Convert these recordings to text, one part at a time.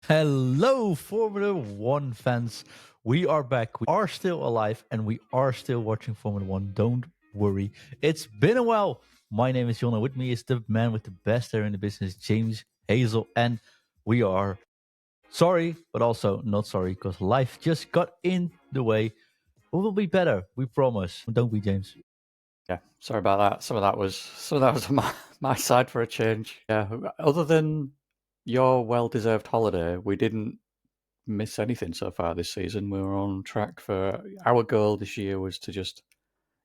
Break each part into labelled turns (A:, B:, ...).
A: Hello, Formula One fans. We are back. We are still alive and we are still watching Formula One. Don't worry. It's been a while. My name is John, and with me is the man with the best hair in the business, James Hazel. And we are sorry, but also not sorry because life just got in the way. We will be better. We promise. Don't we, James?
B: Yeah, sorry about that. Some of that was on my side for a change. Yeah, other than your well-deserved holiday, we didn't miss anything so far this season. We were on track for our goal this year was to just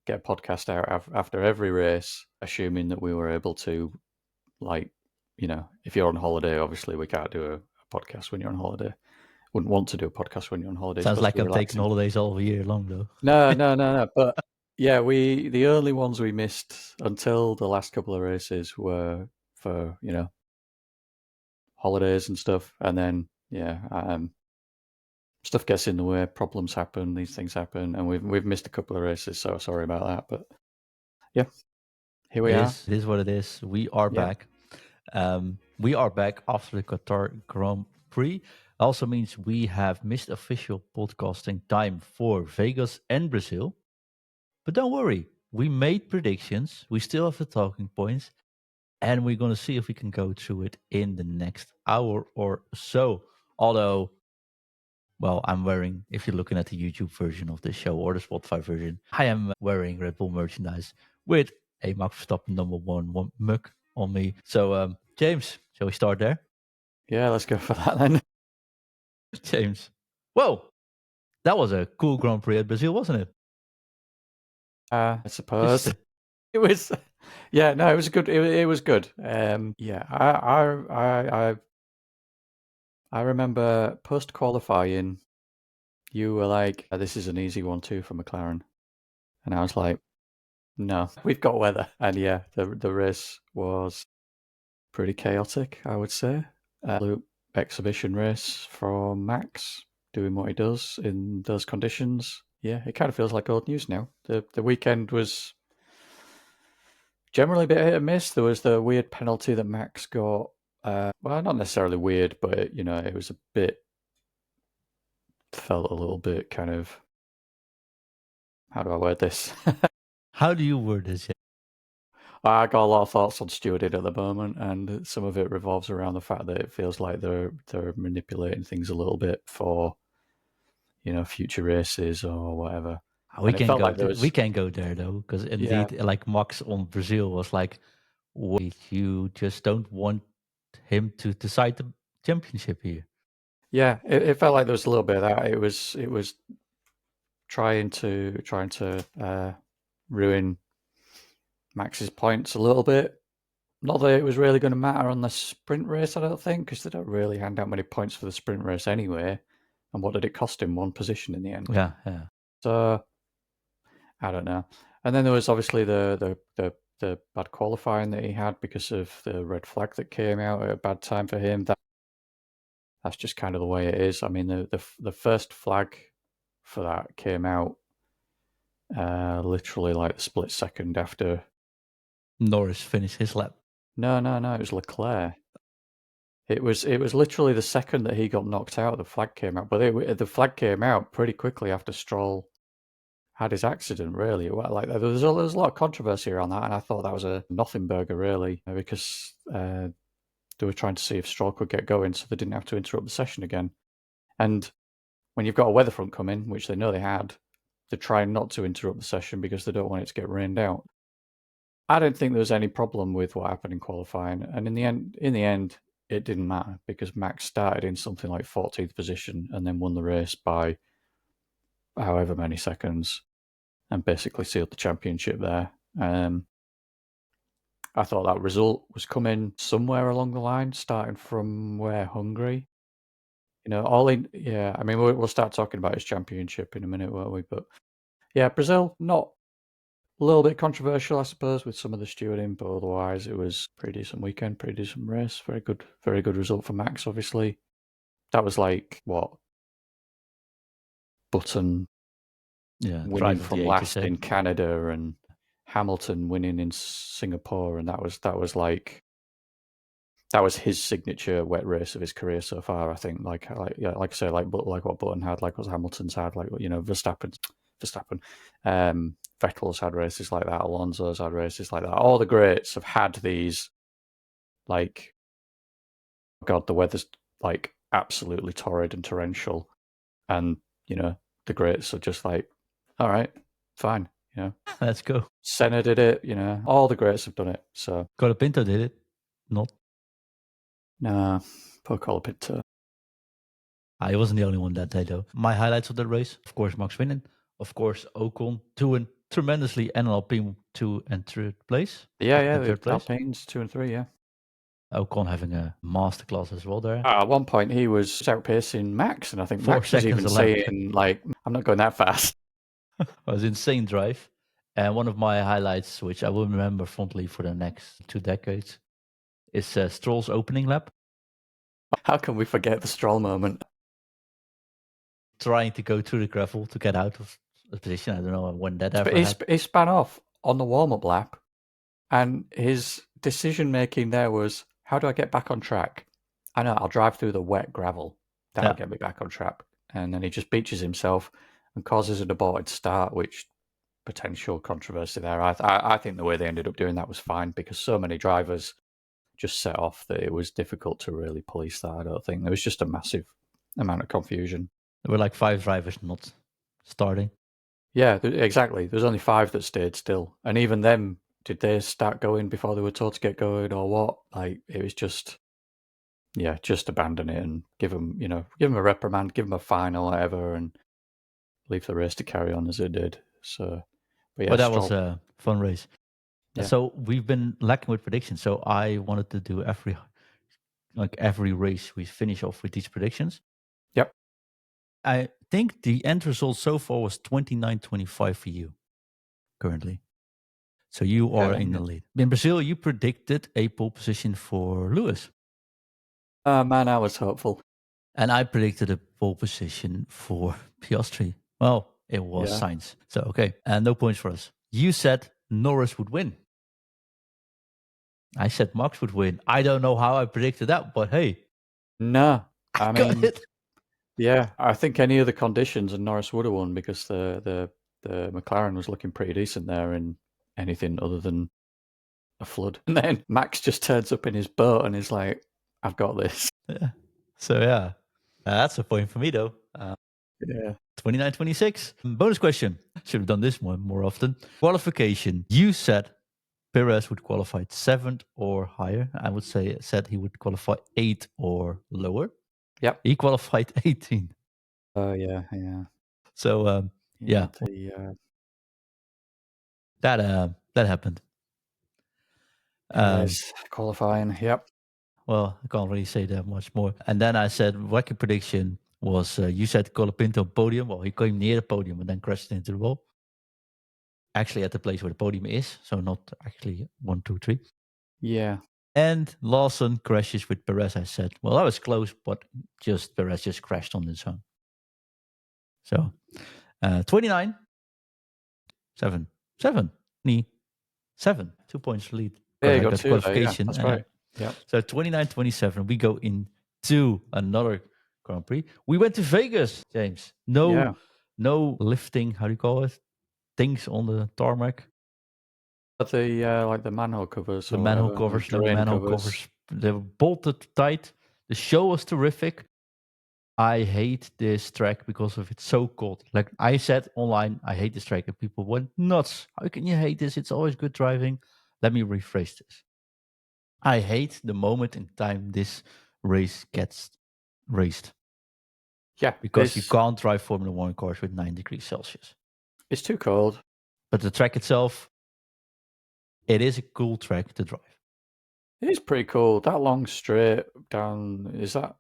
B: get a podcast out after every race, assuming that we were able to, like, if you're on holiday, obviously we can't do a podcast when you're on holiday. Wouldn't want to do a podcast when you're on holiday. It's
A: Sounds
B: supposed to
A: like
B: be
A: I'm taking
B: relaxing.
A: holidays all year long, though.
B: No, no, no, no. But yeah, the only ones we missed until the last couple of races were for holidays and stuff, and then stuff gets in the way, problems happen, these things happen, and we've missed a couple of races. So sorry about that, but yeah, here we
A: It
B: are.
A: is. It is what it is. We are
B: Yeah,
A: back. We are back after the Qatar Grand Prix. Also means we have missed official podcasting time for Vegas and Brazil. But don't worry, we made predictions. We still have the talking points, and we're going to see if we can go through it in the next hour or so. Although, well, I'm wearing, if you're looking at the YouTube version of the show or the Spotify version, I am wearing Red Bull merchandise with a Max Verstappen number one mug on me. So, James, shall we start there?
B: yeah, let's go for that then.
A: James. Whoa, that was a cool Grand Prix at Brazil, wasn't it?
B: I suppose
A: Just
B: it was. Yeah, no, it was good. It was good. Yeah, I remember post qualifying. You were like, "This is an easy one too for McLaren," and I was like, "No, we've got weather." And yeah, the race was pretty chaotic, I would say. Loop exhibition race from Max doing what he does in those conditions. Yeah, it kind of feels like old news now. The weekend was generally a bit hit and miss. There was the weird penalty that Max got. Well, not necessarily weird, but it was a bit felt a little bit kind of, how do I word this?
A: how do you word this?
B: I got a lot of thoughts on stewarding at the moment, and some of it revolves around the fact that it feels like they're manipulating things a little bit for future races or whatever.
A: We
B: And it
A: can
B: felt
A: go.
B: like there
A: We
B: was,
A: can go there though, because
B: yeah,
A: indeed, like Max on Brazil was like, wait, you just don't want him to decide the championship here.
B: yeah. It felt like there was a little bit of that. It was trying to ruin Max's points a little bit. Not that it was really going to matter on the sprint race, I don't think, because they don't really hand out many points for the sprint race anyway. And what did it cost him? One position in the end.
A: Yeah, yeah.
B: So I don't know. And then there was obviously the bad qualifying that he had because of the red flag that came out at a bad time for him. That's just kind of the way it is. I mean, the first flag for that came out literally like the split second after.
A: Norris finished his lap.
B: No, no, no. It was Leclerc. It was literally the second that he got knocked out, the flag came out. But the flag came out pretty quickly after Stroll had his accident. Really, like there was a lot of controversy around that, and I thought that was a nothing burger really, because they were trying to see if Stroll could get going, so they didn't have to interrupt the session again. And when you've got a weather front coming, which they know they had, they're trying not to interrupt the session because they don't want it to get rained out. I don't think there was any problem with what happened in qualifying, and in the end, it didn't matter because Max started in something like 14th position and then won the race by however many seconds and basically sealed the championship there. I thought that result was coming somewhere along the line, starting from where Hungary. Yeah. I mean, we'll start talking about his championship in a minute, won't we? But yeah, Brazil, not a little bit controversial, I suppose, with some of the stewarding, but otherwise it was pretty decent weekend, pretty decent race. Very good result for Max, obviously. That was like, what, Button
A: Yeah,
B: winning
A: drive of
B: from
A: the ages.
B: last
A: Eh?
B: in Canada and Hamilton winning in Singapore, and that was like that was his signature wet race of his career so far. I think, like I say, like what Button had, like what Hamilton's had, like Verstappen, Vettel's had races like that, Alonso's had races like that. All the greats have had these, like, God, the weather's like absolutely torrid and torrential, and the greats are just like, all right, fine,
A: Let's go.
B: Senna did it, all the greats have done it. So
A: Colapinto did it. Not.
B: nah, poor Colapinto.
A: I wasn't the only one that day, though. My highlights of the race, of course, Max winning. Of course, Ocon doing tremendously, and Alpine 2 and 3rd place.
B: Yeah,
A: And
B: the
A: 3rd place.
B: Alpines 2 and 3, yeah.
A: Ocon having a masterclass as well there.
B: At one point, he was outpacing Max, and I think
A: 4
B: Max was even
A: seconds a lap.
B: saying, like, I'm not going that fast.
A: It was insane drive. And one of my highlights, which I will remember fondly for the next 2 decades, is Stroll's opening lap.
B: How can we forget the Stroll moment?
A: Trying to go through the gravel to get out of the position. I don't know when that ever happened.
B: He span off on the warm-up lap, and his decision-making there was, how do I get back on track? I know, I'll drive through the wet gravel. That'll get me back on track. And then he just beaches himself and causes an aborted start, which potential controversy there. I think the way they ended up doing that was fine, because so many drivers just set off that it was difficult to really police that. I don't think there was just a massive amount of confusion.
A: There were like 5 drivers not starting.
B: Yeah, exactly. There's only 5 that stayed still, and even them, did they start going before they were told to get going, or what? Like, it was just abandon it and give them a reprimand, give them a fine or whatever, and leave the race to carry on as it did. So, but
A: that was a fun race. Yeah. So we've been lacking with predictions. So I wanted to do every race we finish off with these predictions.
B: Yep.
A: I think the end result so far was 29-25 for you currently. So you are in the lead. In Brazil, you predicted a pole position for Lewis.
B: Man, I was hopeful.
A: And I predicted a pole position for Piastri. Well, it was Sainz. So, okay. And no points for us. You said Norris would win. I said Max would win. I don't know how I predicted that, but hey.
B: No,
A: I mean,
B: yeah, I think any other conditions and Norris would have won, because the McLaren was looking pretty decent there in anything other than a flood. And then Max just turns up in his boat and is like, I've got this.
A: Yeah. So, yeah. That's a point for me, though.
B: Yeah.
A: 29-26. Bonus question. Should have done this more often. Qualification. You said Perez would qualify 7th or higher. I would said he would qualify 8th or lower.
B: Yep.
A: He qualified 18th.
B: Oh, yeah.
A: So, yeah. That happened.
B: Perez qualifying, yep.
A: Well, I can't really say that much more. And then I said, wacky prediction was, you said Colapinto podium. Well, he came near the podium and then crashed into the wall. Actually at the place where the podium is. So not actually 1, 2, 3.
B: Yeah.
A: And Lawson crashes with Perez. I said, well, that was close, but Perez just crashed on his own. So 29, 7, 7, 2 points lead.
B: Yeah, you got
A: the qualification.
B: That's right. Yeah.
A: So 29-27, we go into another Grand Prix. We went to Vegas, James. No lifting, how do you call it? Things on the tarmac.
B: But the manhole covers.
A: The manhole covers, no manhole covers. They were bolted tight. The show was terrific. I hate this track because of it's so cold. Like I said online, I hate this track, and people went nuts. How can you hate this? It's always good driving. Let me rephrase this. I hate the moment in time this race gets raced.
B: Yeah.
A: Because you can't drive Formula 1 cars with 9 degrees Celsius.
B: It's too cold.
A: But the track itself, it is a cool track to drive.
B: It is pretty cool. That long straight down, is that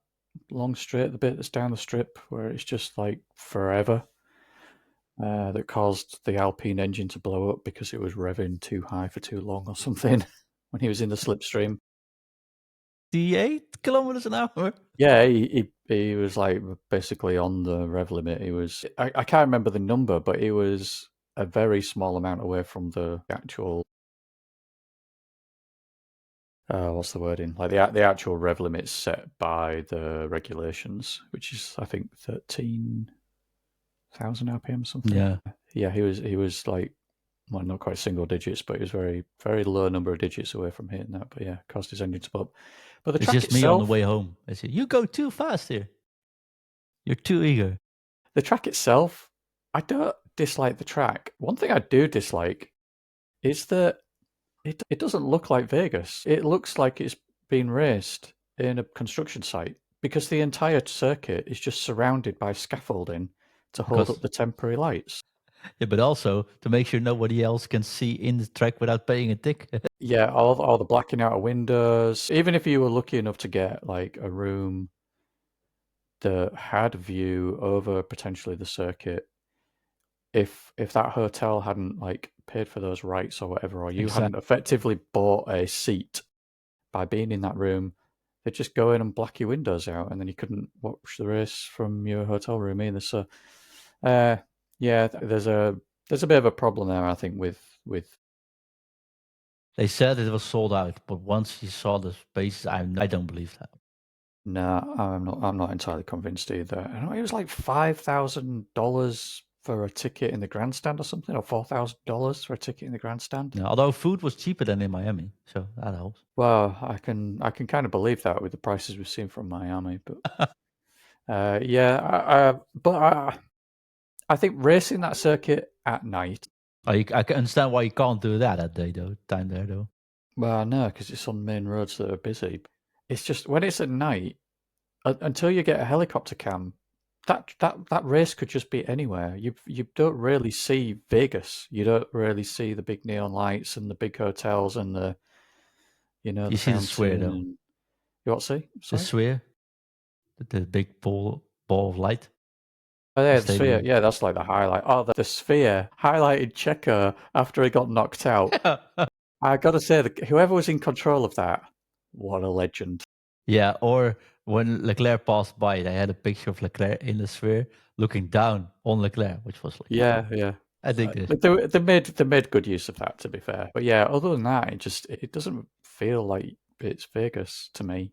B: long straight, the bit that's down the strip where it's just like forever, that caused the Alpine engine to blow up because it was revving too high for too long or something when he was in the slipstream.
A: The 8 kilometers an hour?
B: Yeah, he was like basically on the rev limit. He was, I can't remember the number, but he was a very small amount away from the actual what's the wording? Like the actual rev limit's set by the regulations, which is I think 13,000 RPM something.
A: Yeah.
B: Yeah, he was like, well, not quite single digits, but he was very very low number of digits away from hitting that. But yeah, caused his engine to pop. But the
A: It's
B: track
A: just me on the
B: itself,
A: way home. I say, you go too fast here. You're too eager.
B: the track itself, I don't dislike the track. One thing I do dislike is that it doesn't look like Vegas. It looks like it's been raced in a construction site because the entire circuit is just surrounded by scaffolding to hold
A: Because
B: up the temporary lights.
A: yeah, but also to make sure nobody else can see in the track without paying a ticket.
B: Yeah, all the blacking out of windows. Even if you were lucky enough to get like a room that had view over potentially the circuit, if that hotel hadn't like paid for those rights or whatever, or you hadn't effectively bought a seat by being in that room, they'd just go in and black your windows out, and then you couldn't watch the race from your hotel room either. So, yeah, there's a bit of a problem there, I think, with
A: They said it was sold out, but once you saw the spaces, I don't believe that.
B: No, I'm not entirely convinced either. I know it was like $5,000 for a ticket in the grandstand or something, or $4,000 for a ticket in the grandstand.
A: No, although food was cheaper than in Miami, so that helps.
B: Well, I can kind of believe that with the prices we've seen from Miami, but yeah, I think racing that circuit at night.
A: I can understand why you can't do that day though. Time there though.
B: Well, no, because it's on main roads that are busy. It's just when it's at night, until you get a helicopter cam, that race could just be anywhere. You don't really see Vegas. You don't really see the big neon lights and the big hotels and the
A: You
B: the
A: see the sphere
B: fountain.
A: though.
B: And you what see?
A: The
B: Sorry.
A: sphere, the big ball of light.
B: Oh yeah,
A: The
B: the sphere.
A: stadium.
B: Yeah, that's like the highlight. Oh, the sphere highlighted Checo after he got knocked out. I got to say, whoever was in control of that, what a legend.
A: Yeah, or when Leclerc passed by, they had a picture of Leclerc in the sphere looking down on Leclerc, which was like,
B: Yeah, yeah.
A: I dig this.
B: They made good use of that, to be fair. But yeah, other than that, it doesn't feel like it's Vegas to me.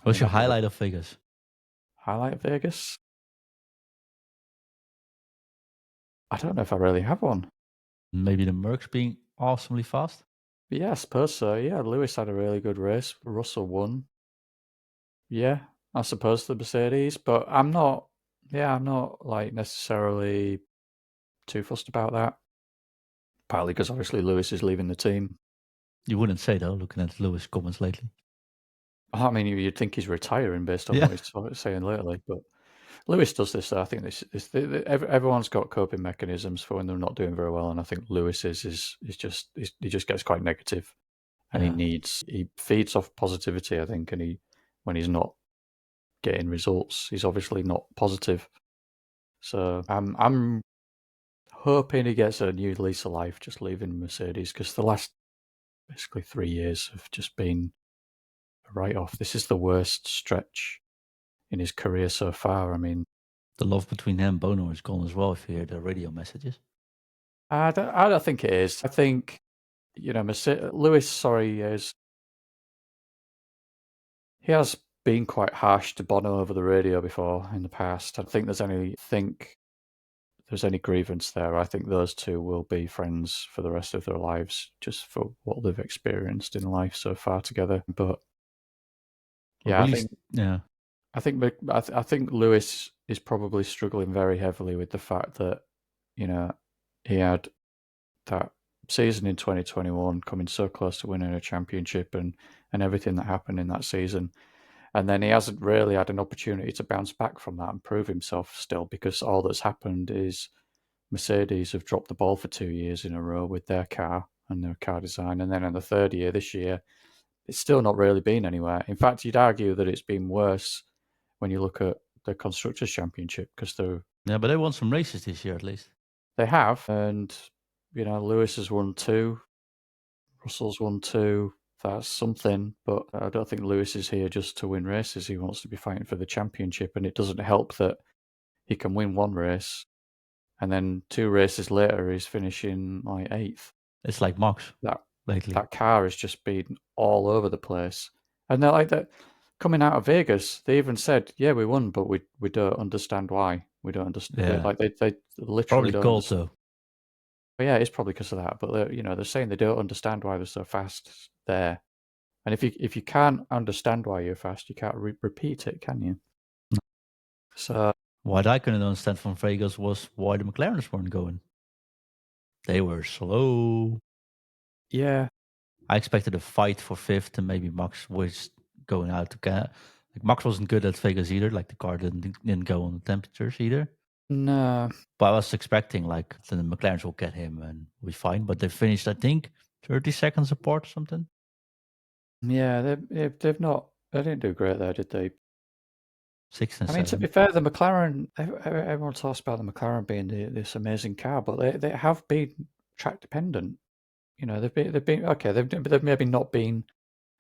B: I
A: What's
B: mean,
A: your
B: I've never
A: highlight of Vegas?
B: highlight of Vegas. I don't know if I really have one.
A: Maybe the Mercs being awesomely fast?
B: But yeah, I suppose so. Yeah, Lewis had a really good race. Russell won. Yeah, I suppose the Mercedes, but I'm not. Yeah, I'm not like necessarily too fussed about that. Partly because obviously Lewis is leaving the team.
A: You wouldn't say though, looking at Lewis' comments lately.
B: I mean, you'd think he's retiring based on
A: Yeah.
B: what he's saying lately, but Lewis does this. I think everyone's got coping mechanisms for when they're not doing very well, and I think Lewis is just he just gets quite negative, and
A: Yeah.
B: he feeds off positivity. I think, and when he's not getting results, he's obviously not positive. So I'm hoping he gets a new lease of life just leaving Mercedes, because the last basically 3 years have just been a write-off. This is the worst stretch in his career so far. I mean,
A: The love between him and Bono is gone as well, if you hear the radio messages.
B: I don't think it is. I think, Lewis, sorry, he has been quite harsh to Bono over the radio before in the past. I think there's any grievance there. I think those two will be friends for the rest of their lives, just for what they've experienced in life so far together. But yeah,
A: yeah.
B: I think Lewis is probably struggling very heavily with the fact that, he had that season in 2021 coming so close to winning a championship and everything that happened in that season. And then he hasn't really had an opportunity to bounce back from that and prove himself still, because all that's happened is Mercedes have dropped the ball for 2 years in a row with their car and their car design. And then in the third year, this year, it's still not really been anywhere. In fact, you'd argue that it's been worse when you look at the Constructors' Championship, because
A: Yeah, but they won some races this year at least.
B: they have. And, Lewis has won 2, Russell's won 2. That's something, but I don't think Lewis is here just to win races. He wants to be fighting for the championship, and it doesn't help that he can win one race, and then 2 races later he's finishing like 8th.
A: It's like Max.
B: That
A: lately.
B: That car has just been all over the place. And they're like that coming out of Vegas, they even said, "Yeah, we won, but we don't understand why. We don't understand."
A: Yeah,
B: Like they literally
A: probably
B: don't
A: cold
B: understand.
A: though.
B: But yeah, it's probably because of that. But they're saying they don't understand why they're so fast there. And if you can't understand why you're fast, you can't repeat it, can you? So
A: What I couldn't understand from Vegas was why the McLarens weren't going. They were slow.
B: yeah,
A: I expected a fight for fifth, and maybe Max was going out to Canada. Like Max wasn't good at Vegas either. Like the car didn't go on the temperatures either.
B: no,
A: But I was expecting like the McLarens will get him and we'll be fine. But they finished, I think, 30 seconds apart or something.
B: yeah, they've not. They didn't do great there, did they?
A: Six and
B: I mean, to be
A: seven.
B: fair, the McLaren, everyone talks about the McLaren being this amazing car, but they have been track dependent. You know, they've been okay. They've maybe not been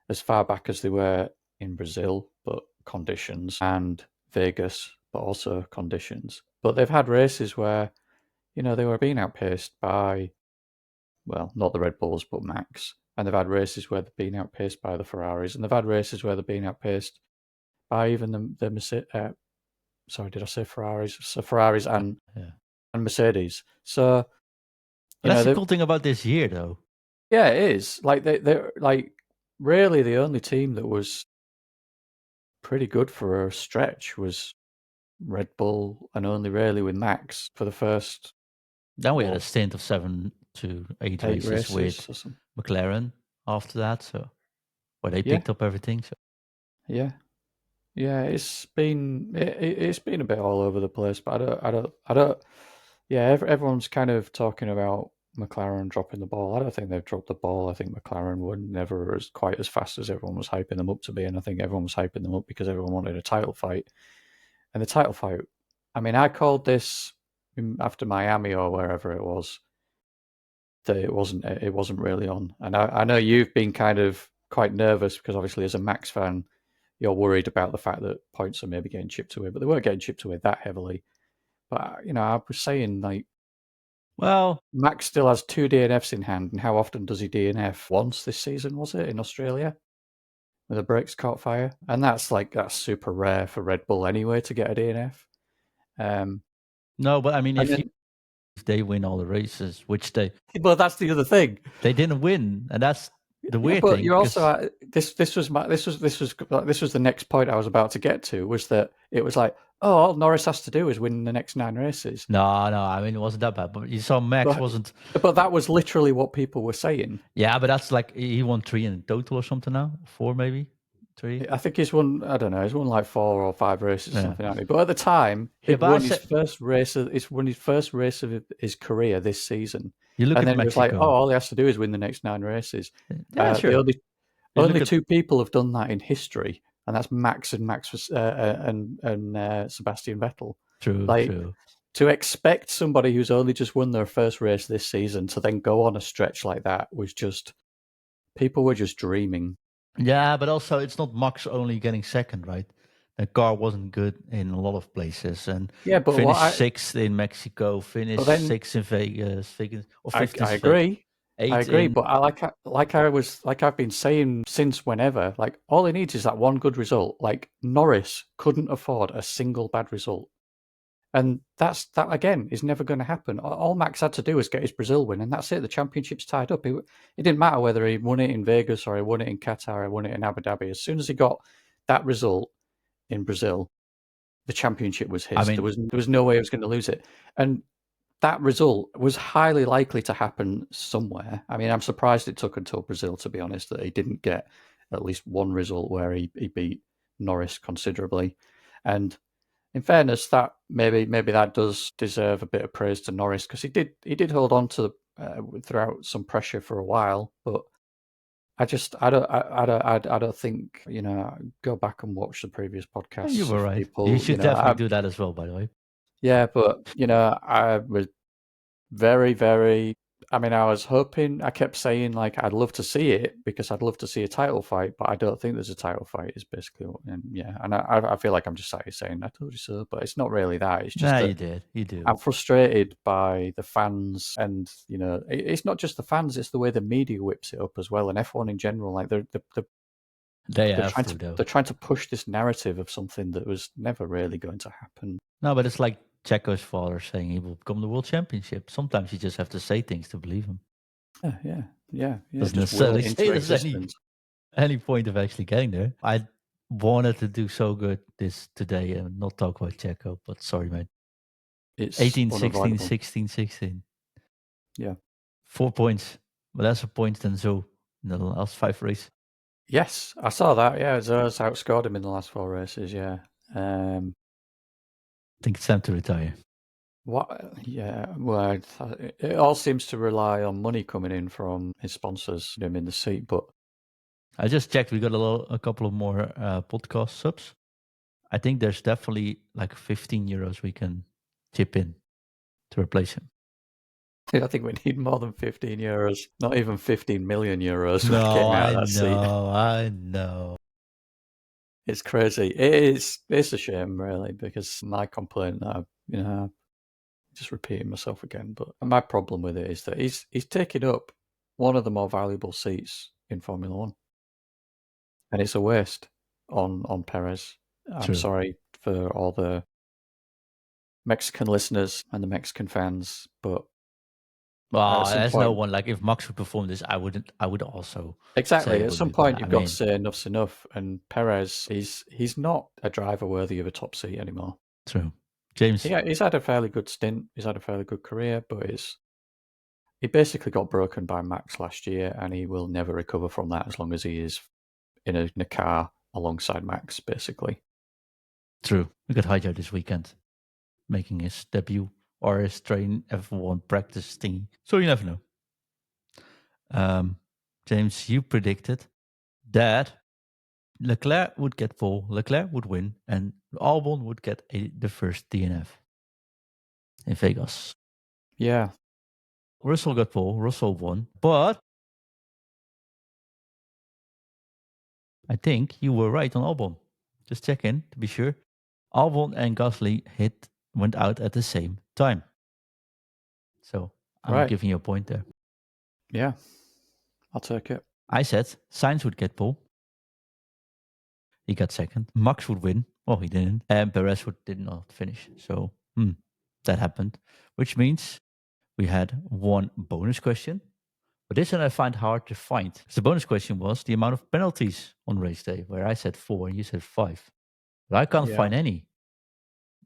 B: as far back as they were in Brazil, but conditions, and Vegas, but also conditions. But they've had races where, you know, they were being outpaced by, well, not the Red Bulls, but Max. And they've had races where they've been outpaced by the Ferraris, and they've had races where they've been outpaced by even the Mercedes. Sorry, did I say Ferraris? So Ferraris and
A: Yeah.
B: Mercedes. So
A: But
B: you
A: that's
B: know,
A: the cool thing about this year, though.
B: yeah, it is. Like they're like really the only team that was pretty good for a stretch was Red Bull, and only really with Max for the first
A: Then we had a
B: what
A: stint of 7 to 8
B: 8
A: races
B: races
A: with
B: or something.
A: McLaren after that. So where they
B: Yeah,
A: picked up everything. So
B: yeah, yeah. It's been a bit all over the place, but I don't. Yeah, everyone's kind of talking about McLaren dropping the ball. I don't think they've dropped the ball. I think McLaren were never as quite as fast as everyone was hyping them up to be, and I think everyone was hyping them up because everyone wanted a title fight. And the title fight, I mean, I called this after Miami or wherever it was that it wasn't really on. And I know you've been kind of quite nervous because obviously as a Max fan, you're worried about the fact that points are maybe getting chipped away, but they weren't getting chipped away that heavily. But you know, I was saying like
A: well,
B: Max still has 2 DNFs in hand, and how often does he DNF? Once this season, was it, in Australia? When the brakes caught fire? And that's super rare for Red Bull anyway to get a DNF.
A: no, but I mean,
B: And
A: if
B: then,
A: they win all the races, which
B: but that's the other thing.
A: they didn't win, and that's the
B: Yeah,
A: weird
B: but
A: thing
B: you're also
A: because
B: this was the next point I was about to get to, was that it was like, oh, all Norris has to do is win the next 9 races.
A: no, I mean it wasn't that bad. But you saw Max
B: But
A: wasn't.
B: that was literally what people were saying.
A: Yeah, but that's like he won 3 in total or something now, 4 maybe, 3.
B: I think he's won. I don't know. He's won like 4 or 5 races or
A: Yeah,
B: something, hasn't he? But at the time,
A: yeah.
B: he'd
A: But I
B: won his
A: said
B: first race. He's won his first race of his career this season,
A: you look
B: and
A: at
B: then it was like, oh,
A: Mexico.
B: all he has to do is win the next 9 races.
A: Yeah,
B: The
A: sure. You look
B: only
A: at
B: 2 people have done that in history, and that's Max and Sebastian Vettel.
A: true,
B: Like,
A: true.
B: to expect somebody who's only just won their first race this season to then go on a stretch like that was just, people were just dreaming.
A: Yeah, but also it's not Max only getting second, right? The car wasn't good in a lot of places and
B: Yeah, but
A: finished sixth in Mexico,
B: but
A: finished
B: then
A: sixth in Vegas, or
B: I
A: fifth in Vegas,
B: agree. I
A: eighth
B: agree,
A: in.
B: but I've been saying since whenever, like, all he needs is that one good result. Like, Norris couldn't afford a single bad result. And that again is never going to happen. All Max had to do was get his Brazil win, and that's it. The championship's tied up. It didn't matter whether he won it in Vegas or he won it in Qatar or won it in Abu Dhabi. As soon as he got that result in Brazil, the championship was
A: I
B: his.
A: mean,
B: There was no way he was going to lose it. And that result was highly likely to happen somewhere. I mean, I'm surprised it took until Brazil, to be honest, that he didn't get at least one result where he beat Norris considerably. And in fairness, that maybe that does deserve a bit of praise to Norris, because he did hold on to throughout some pressure for a while. But I don't think, you know. Go back and watch the previous
A: you
B: podcasts
A: were
B: of
A: right. You
B: people. You
A: should
B: know,
A: definitely do that as well, by the way.
B: yeah, but you know, I was very, very. was hoping. I kept saying like I'd love to see it because I'd love to see a title fight, but I don't think there's a title fight. Is basically what, and I feel like I'm just saying I told you so, but it's not really that. It's just
A: Nah,
B: that
A: you do.
B: I'm frustrated by the fans, and it's not just the fans; it's the way the media whips it up as well, and F1 in general. Like they're trying to push this narrative of something that was never really going to happen.
A: No, but it's like Checo's father saying he will become the world championship. Sometimes you just have to say things to believe him.
B: Yeah.
A: Doesn't
B: Just will
A: necessarily
B: it
A: say
B: into
A: there's
B: existence.
A: any point of actually getting there. I wanted to do so good this today and not talk about Checo, but sorry, mate.
B: It's
A: 18, 16,
B: unavoidable.
A: 16, 16.
B: Yeah.
A: 4 points. But that's a point than Zoe in the last 5 races.
B: Yes, I saw that. Yeah, Zoe's outscored him in the last 4 races. Yeah.
A: I think it's time to retire.
B: What? Yeah. Well, it all seems to rely on money coming in from his sponsors, him in the seat. But
A: I just checked. We got a couple of more podcast subs. I think there's definitely like 15 euros we can chip in to replace him.
B: I think we need more than 15 euros. Not even 15 million euros.
A: No,
B: Out of that seat.
A: I know.
B: It's crazy. It's a shame, really, because my complaint that just repeating myself again, but my problem with it is that he's taking up one of the more valuable seats in Formula One, and it's a waste on Perez. I'm sorry for all the Mexican listeners and the Mexican fans, but
A: there's no one like if Max would perform this, I would also
B: exactly.
A: say
B: At some point, you've got to say enough's enough, and Perez he's not a driver worthy of a top seat anymore.
A: True, James.
B: Yeah, he's had a fairly good stint. He's had a fairly good career, but he basically got broken by Max last year, and he will never recover from that as long as he is in a car alongside Max, basically.
A: True. We got Hijo this weekend, making his debut or his train F1 practice thingy. So you never know. James, you predicted that Leclerc would get pole, Leclerc would win, and Albon would get the first DNF in Vegas.
B: Yeah.
A: Russell got pole, Russell won, but I think you were right on Albon. Just check in to be sure. Albon and Gasly went out at the same time. So I'm giving you a point there.
B: Yeah, I'll take it.
A: I said Sainz would get pole. He got second. Max would win. Well, he didn't. And Perez did not finish. So that happened, which means we had one bonus question. But this one I find hard to find. The bonus question was the amount of penalties on race day, where I said 4 and you said 5. But I can't find any.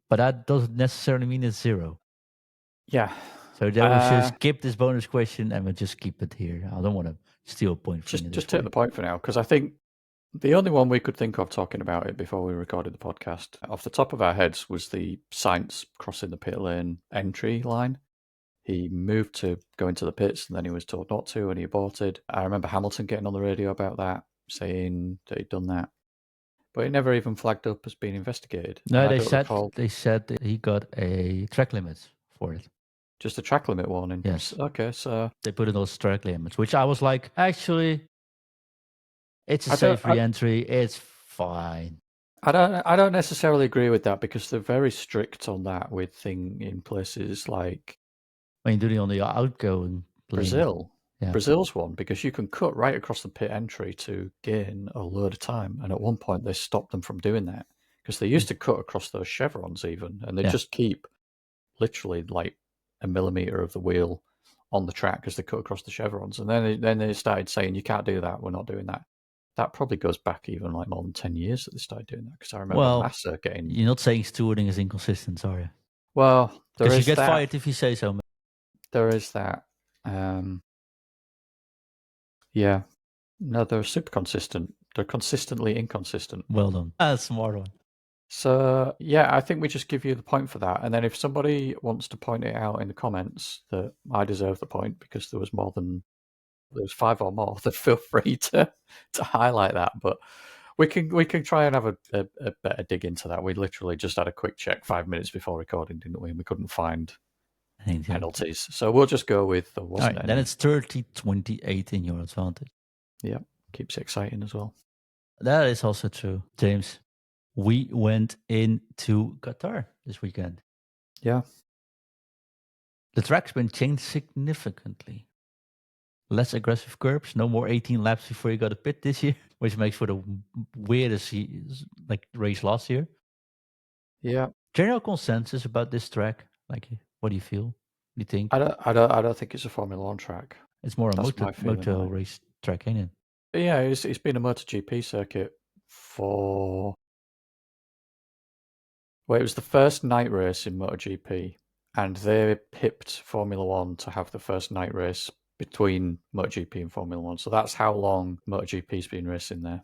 A: But that doesn't necessarily mean it's 0.
B: Yeah.
A: So then we should skip this bonus question and we'll just keep it here. I don't want to steal a point from you.
B: Just take the point for now, because I think the only one we could think of talking about it before we recorded the podcast, off the top of our heads, was the Sainz crossing the pit lane entry line. He moved to go into the pits and then he was told not to and he aborted. I remember Hamilton getting on the radio about that, saying that he'd done that. But it never even flagged up as being investigated.
A: No, they said that he got a track limit for it.
B: Just a track limit warning?
A: Yes.
B: Okay, so...
A: They put in those track limits, which I was like, actually, it's a safe re-entry. It's fine.
B: I don't necessarily agree with that because they're very strict on that with thing in places like...
A: When you're doing on the outgoing
B: Brazil. Yeah. Brazil's one, because you can cut right across the pit entry to gain a load of time. And at one point, they stopped them from doing that because they used to cut across those chevrons even, and they just keep literally like a millimeter of the wheel on the track as they cut across the chevrons. And then they started saying, you can't do that. We're not doing that. That probably goes back even like more than 10 years that they started doing that, because I remember Massa getting...
A: You're not saying stewarding is inconsistent, are you?
B: Well,
A: because you get fired if you say so.
B: There is that. Yeah. No, they're super consistent. They're consistently inconsistent.
A: Well done. That's a smart one.
B: So, yeah, I think we just give you the point for that. And then if somebody wants to point it out in the comments that I deserve the point because there was 5 or more, then feel free to highlight that. But we can try and have a better dig into that. We literally just had a quick check 5 minutes before recording, didn't we? And we couldn't find penalties. So we'll just go with there
A: All
B: wasn't
A: right,
B: any.
A: then it's 30-28 in your advantage.
B: Yeah, keeps it exciting as well.
A: That is also true, James. We went into Qatar this weekend.
B: Yeah.
A: The track's been changed significantly. Less aggressive curbs, no more 18 laps before you got a pit this year, which makes for the weirdest race last year.
B: Yeah.
A: General consensus about this track, like, what do you feel? You think
B: I don't think it's a Formula One track.
A: it's more a
B: That's my feeling on
A: motor
B: it.
A: race track, ain't it?
B: But yeah, it's been a MotoGP circuit for. Well, it was the first night race in MotoGP, and they pipped Formula One to have the first night race between MotoGP and Formula One. So that's how long MotoGP's been racing there.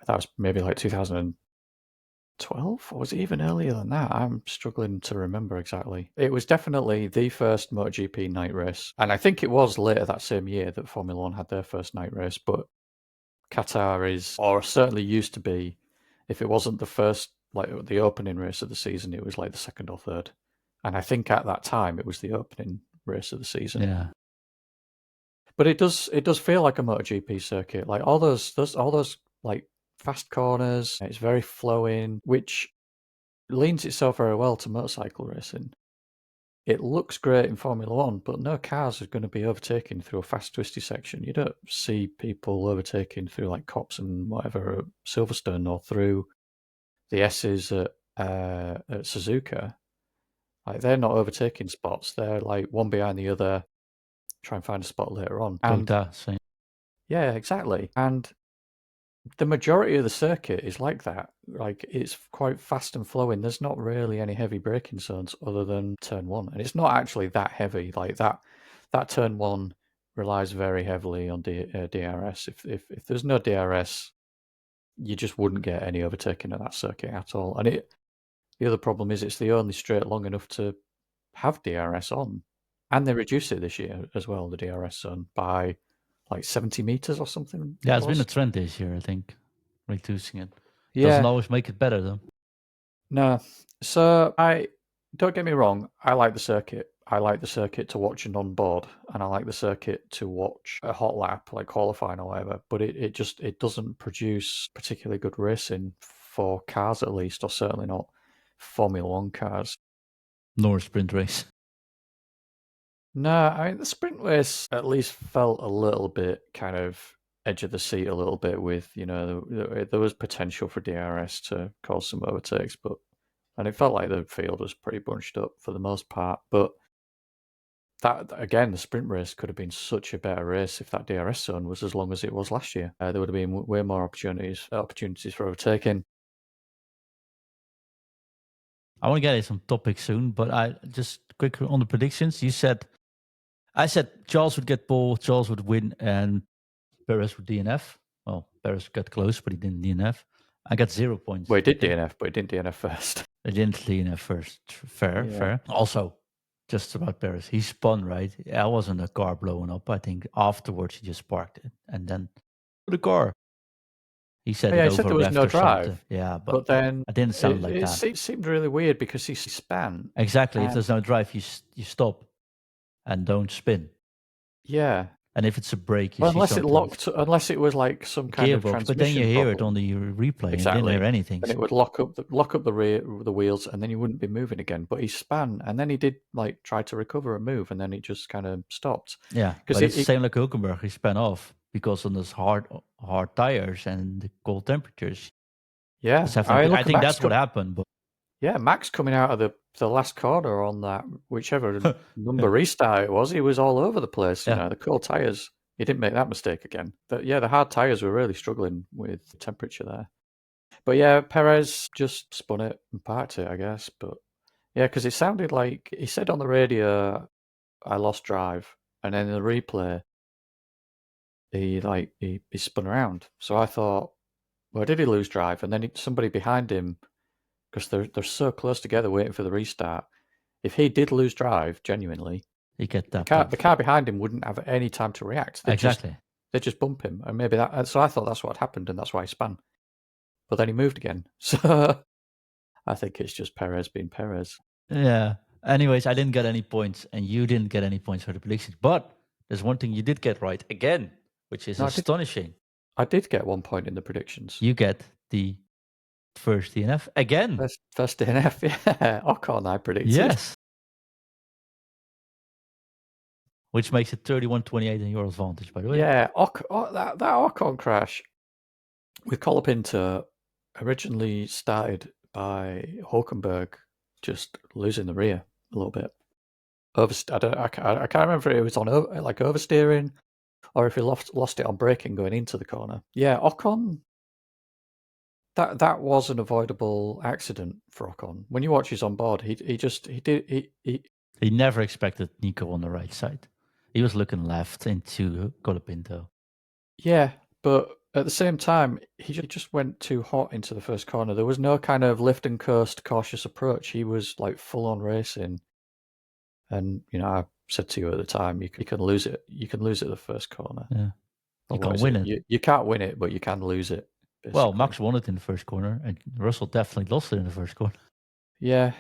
B: That was maybe like 2012, or was it even earlier than that? I'm struggling to remember exactly. It was definitely the first MotoGP night race, and I think it was later that same year that Formula One had their first night race, but Qatar is, or certainly used to be, if it wasn't the first, like the opening race of the season, it was like the second or third. And I think at that time it was the opening race of the season.
A: Yeah.
B: But it does feel like a MotoGP circuit. Like all those like fast corners, it's very flowing, which leans itself very well to motorcycle racing. It looks great in Formula One, but no cars are going to be overtaking through a fast, twisty section. You don't see people overtaking through like Cops and whatever at Silverstone or through the S's at Suzuka. Like they're not overtaking spots. They're like one behind the other, try and find a spot later on. And
A: Same.
B: yeah, exactly. And the majority of the circuit is like that. Like it's quite fast and flowing. There's not really any heavy braking zones other than turn one, and it's not actually that heavy. Like that turn one relies very heavily on DRS. If there's no DRS, you just wouldn't get any overtaking at that circuit at all. And the other problem is it's the only straight long enough to have DRS on, and they reduced it this year as well, the DRS zone, by like 70 meters or something.
A: Yeah, it's been a trend this year, I think, reducing it.
B: Yeah.
A: Doesn't always make it better, though.
B: No. So don't get me wrong, I like the circuit. I like the circuit to watch and on board, and I like the circuit to watch a hot lap, like qualifying or whatever. But it doesn't produce particularly good racing for cars, at least, or certainly not Formula One cars.
A: Nor a sprint race.
B: No, I mean the sprint race at least felt a little bit kind of edge of the seat a little bit with, there was potential for DRS to cause some overtakes, and it felt like the field was pretty bunched up for the most part. But that again, the sprint race could have been such a better race if that DRS zone was as long as it was last year. There would have been way more opportunities for overtaking.
A: I want to get into some topics soon, but I just quickly on the predictions. I said Charles would get pole, Charles would win, and Perez would DNF. Well, Perez got close, but he didn't DNF. I got 0 points.
B: Well, he did DNF, but he didn't DNF first.
A: I didn't DNF first. Fair. Also, just about Perez, he spun, right? I wasn't a car blowing up. I think afterwards he just parked it and then the car. He said,
B: he said there was no drive.
A: Something. Yeah,
B: but then
A: it didn't sound like that.
B: It seemed really weird because he span.
A: Exactly. If there's no drive, you stop and don't spin.
B: Yeah.
A: And if it's a brake,
B: unless it was like some kind
A: gearbox,
B: of transmission
A: but then you hear
B: problem.
A: It on the replay.
B: Exactly.
A: And you didn't hear anything.
B: And it would lock up the wheels, and then you wouldn't be moving again. But he span, and then he did like try to recover and move, and then it just kind of stopped.
A: Yeah, because it's the same like Hulkenberg. He span off because on those hard tires and the cold temperatures.
B: Yeah,
A: I think that's what happened. But
B: yeah, Max coming out of the last corner on that whichever number restart it was, he was all over the place.
A: Yeah.
B: The cold tires. He didn't make that mistake again. The hard tires were really struggling with the temperature there. But yeah, Perez just spun it and parked it, I guess. But yeah, because it sounded like he said on the radio, "I lost drive," and then in the replay, he spun around. So I thought, well, did he lose drive? And then somebody behind him, because they're so close together waiting for the restart. If he did lose drive, genuinely,
A: he get that.
B: The car behind him wouldn't have any time to react. They just bump him, and maybe that. So I thought that's what happened, and that's why he spun. But then he moved again. So I think it's just Perez being Perez.
A: Yeah, Anyways, I didn't get any points, and you didn't get any points for the predictions. But there's one thing you did get right again, which is
B: No,
A: astonishing.
B: I did get 1 point in the predictions.
A: You get the first DNF again.
B: First DNF, yeah. Ocon, I predicted.
A: Yes. Which makes it 31-28 in your advantage, by the way.
B: Yeah, that Ocon crash with Colapinto originally started by Hulkenberg just losing the rear a little bit. I can't remember if it was on oversteering or if he lost it on braking going into the corner. Yeah, Ocon. That was an avoidable accident for Ocon. When you watch his on board,
A: he never expected Nico on the right side. He was looking left into Colapinto.
B: Yeah, but at the same time, he just went too hot into the first corner. There was no kind of lift and coast cautious approach. He was like full on racing. And I said to you at the time, you can lose it. You can lose it the first corner.
A: Yeah, you can't win it.
B: You can't win it, but you can lose it. Basically.
A: Well, Max won it in the first corner, and Russell definitely lost it in the first corner.
B: Yeah,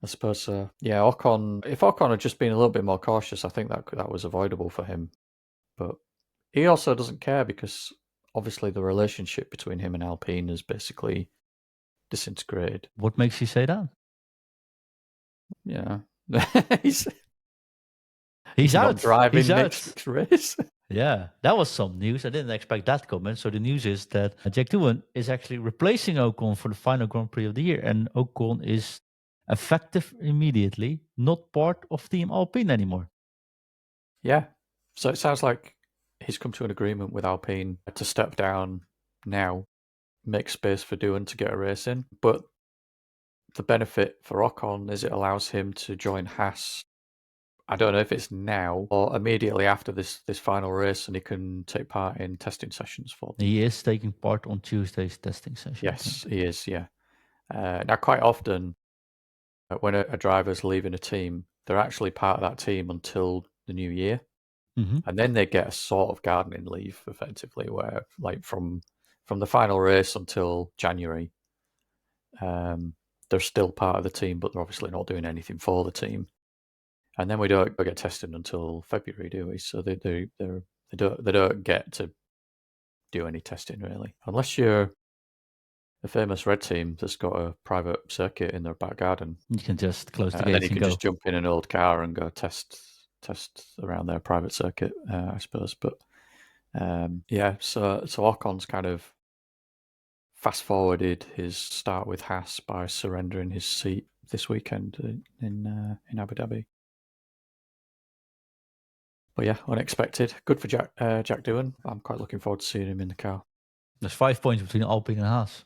B: I suppose so. Yeah, Ocon. If Ocon had just been a little bit more cautious, I think that was avoidable for him. But he also doesn't care because obviously the relationship between him and Alpine is basically disintegrated.
A: What makes you say that?
B: Yeah,
A: he's
B: out.
A: Not
B: driving
A: he's
B: next race.
A: Yeah, that was some news. I didn't expect that comment. So the news is that Jack Doohan is actually replacing Ocon for the final Grand Prix of the year, and Ocon is effective immediately, not part of Team Alpine anymore.
B: Yeah, so it sounds like he's come to an agreement with Alpine to step down now, make space for Doohan to get a race in. But the benefit for Ocon is it allows him to join Haas. I don't know if it's now or immediately after this final race, and he can take part in testing sessions for them.
A: He is taking part on Tuesday's testing session.
B: Yes, he is, yeah. Now, quite often, when a driver's leaving a team, they're actually part of that team until the new year.
A: Mm-hmm.
B: And then they get a sort of gardening leave, effectively, where, like, from the final race until January, they're still part of the team, but they're obviously not doing anything for the team. And then we don't get tested until February, do we? So they don't get to do any testing really, unless you're a famous red team that's got a private circuit in their back garden.
A: You can just close the gates
B: and then you can
A: go.
B: just jump in an old car and go test around their private circuit, I suppose. But yeah, so Ocon's kind of fast forwarded his start with Haas by surrendering his seat this weekend in Abu Dhabi. But yeah, unexpected. Good for Jack Doohan. I'm quite looking forward to seeing him in the car.
A: There's 5 points between Alpine and Haas.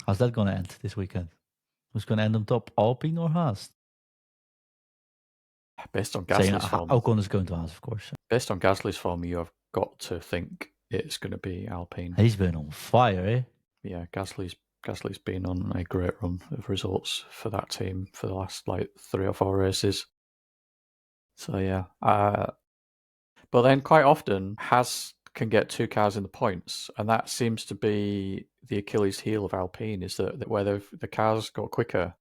A: How's that going to end this weekend? Who's going to end on top, Alpine or Haas?
B: Based on Gasly's form.
A: Ocon is going to Haas, of course.
B: Based on Gasly's form, you have got to think it's going to be Alpine.
A: He's been on fire, eh?
B: Yeah, Gasly's been on a great run of results for that team for the last 3 or 4 races. So yeah, but then quite often Haas can get 2 cars in the points, and that seems to be the Achilles heel of Alpine, is that where the cars go quicker,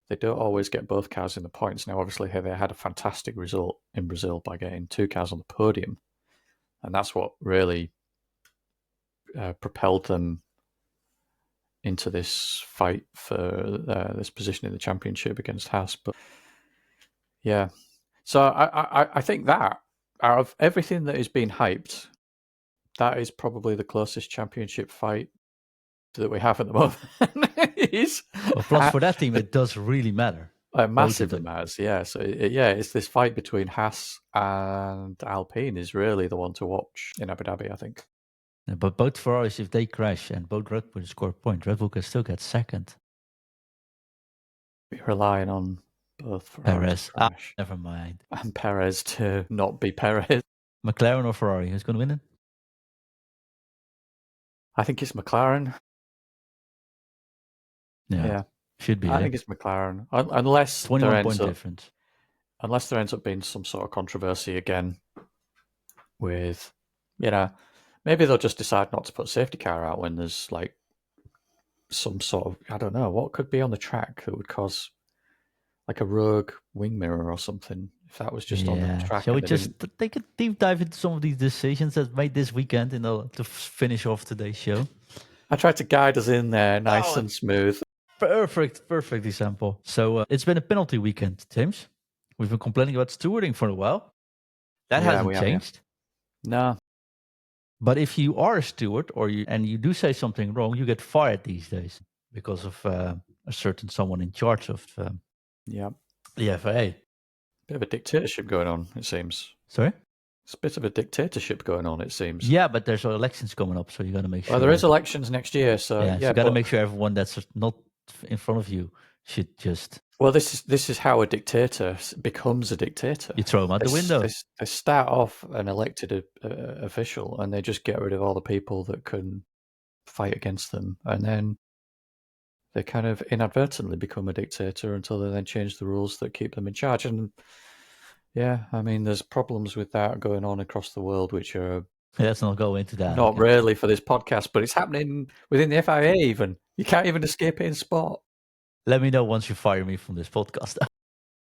B: they don't always get both cars in the points. Now, obviously, they had a fantastic result in Brazil by getting 2 cars on the podium, and that's what really propelled them into this fight for this position in the championship against Haas. But yeah, so I think that out of everything that is being hyped, that is probably the closest championship fight that we have at the moment.
A: Well, plus for that team, it does really matter.
B: Massively matters, yeah. So it's this fight between Haas and Alpine is really the one to watch in Abu Dhabi, I think.
A: Yeah, but both Ferraris, if they crash and both Red Bull score a point, Red Bull can still get second.
B: We're relying on both
A: Ferraris to crash. Never mind.
B: And Perez to not be Perez.
A: McLaren or Ferrari? Who's going to win it?
B: I think it's McLaren.
A: Yeah. Should be.
B: I think it's McLaren. Unless
A: 21 point difference.
B: Unless there ends up being some sort of controversy again with, maybe they'll just decide not to put a safety car out when there's some sort of, I don't know, what could be on the track that would cause like a rogue wing mirror or something. If that was just on the track,
A: Shall we
B: and they
A: just take a deep dive into some of these decisions that made this weekend to finish off today's show?
B: I tried to guide us in there, nice
A: Oh,
B: and smooth.
A: perfect example. So it's been a penalty weekend, James. We've been complaining about stewarding for a while. That
B: Yeah,
A: hasn't
B: we have. Yeah.
A: changed.
B: No.
A: But if you are a steward and you do say something wrong, you get fired these days because of a certain someone in charge of
B: Yeah.
A: the FIA.
B: Bit of a dictatorship going on, it seems.
A: Sorry?
B: It's a bit of a dictatorship going on, it seems.
A: Yeah, but there's elections coming up, so you got to make sure.
B: Well, there is elections next year, so
A: so
B: yeah.
A: you got to make sure everyone that's not in front of you should just
B: Well, this is how a dictator becomes a dictator.
A: you throw them out the window.
B: They start off an elected official, and they just get rid of all the people that can fight against them, and then they kind of inadvertently become a dictator until they then change the rules that keep them in charge. And yeah, I mean, there's problems with that going on across the world, which are
A: Let's not go into that.
B: not really for this podcast, but it's happening within the FIA even. You can't even escape it in sport.
A: Let me know once you fire me from this podcast.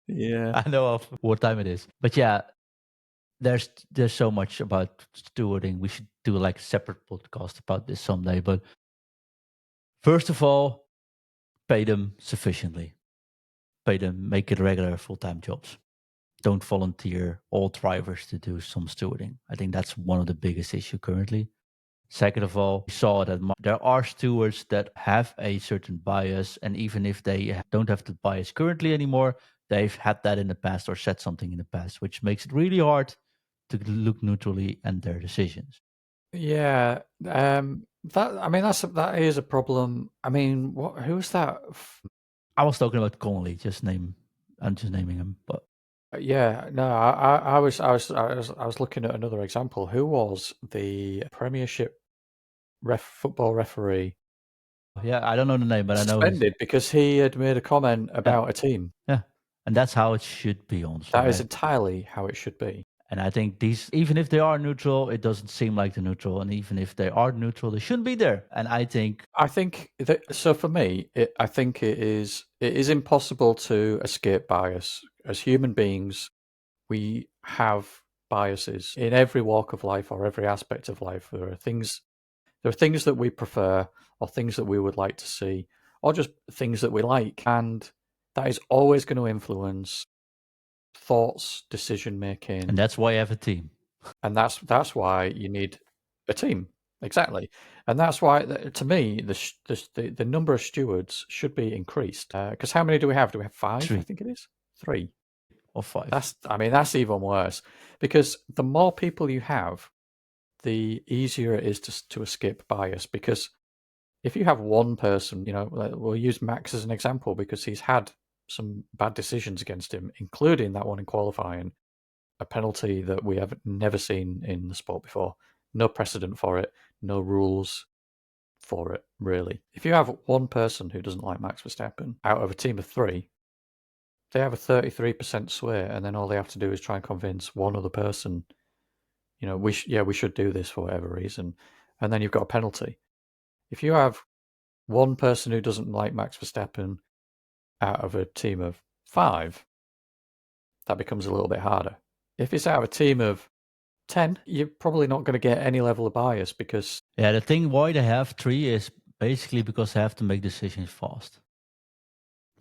B: Yeah.
A: I know of what time it is. But yeah, there's so much about stewarding. We should do like a separate podcast about this someday. But first of all, pay them sufficiently. Pay them, make it regular full-time jobs. Don't volunteer all drivers to do some stewarding. I think that's one of the biggest issues currently. Second of all, we saw that there are stewards that have a certain bias, and even if they don't have the bias currently anymore, they've had that in the past or said something in the past, which makes it really hard to look neutrally at their decisions.
B: Yeah, that is a problem. I mean, who's that?
A: I was talking about Connolly. I'm just naming him, but
B: Yeah, no, I was looking at another example. Who was the Premiership football referee
A: yeah, I don't know the name, but I know
B: suspended because he had made a comment about a team?
A: Yeah, and that's how it should be, honestly.
B: That is entirely how it should be.
A: And I think these, even if they are neutral, it doesn't seem like they're neutral. And even if they are neutral, they shouldn't be there. And I think
B: that, so for me, I think it is impossible to escape bias. As human beings, we have biases in every walk of life or every aspect of life. There are things that we prefer, or things that we would like to see, or just things that we like, and that is always going to influence thoughts, decision making,
A: and that's why you have a team.
B: And that's why you need a team, exactly. And that's why, to me, the number of stewards should be increased. Because how many do we have? Do we have 5?
A: 3.
B: I think it is 3
A: or 5.
B: That's even worse, because the more people you have, the easier it is to escape bias. Because if you have one person, we'll use Max as an example because he's had some bad decisions against him, including that one in qualifying, a penalty that we have never seen in the sport before. No precedent for it, no rules for it, really. If you have one person who doesn't like Max Verstappen out of a team of 3, they have a 33% sway, and then all they have to do is try and convince one other person, we should do this for whatever reason, and then you've got a penalty. If you have one person who doesn't like Max Verstappen out of a team of 5, that becomes a little bit harder. If it's out of a team of 10, you're probably not going to get any level of bias because...
A: Yeah, the thing why they have 3 is basically because they have to make decisions fast.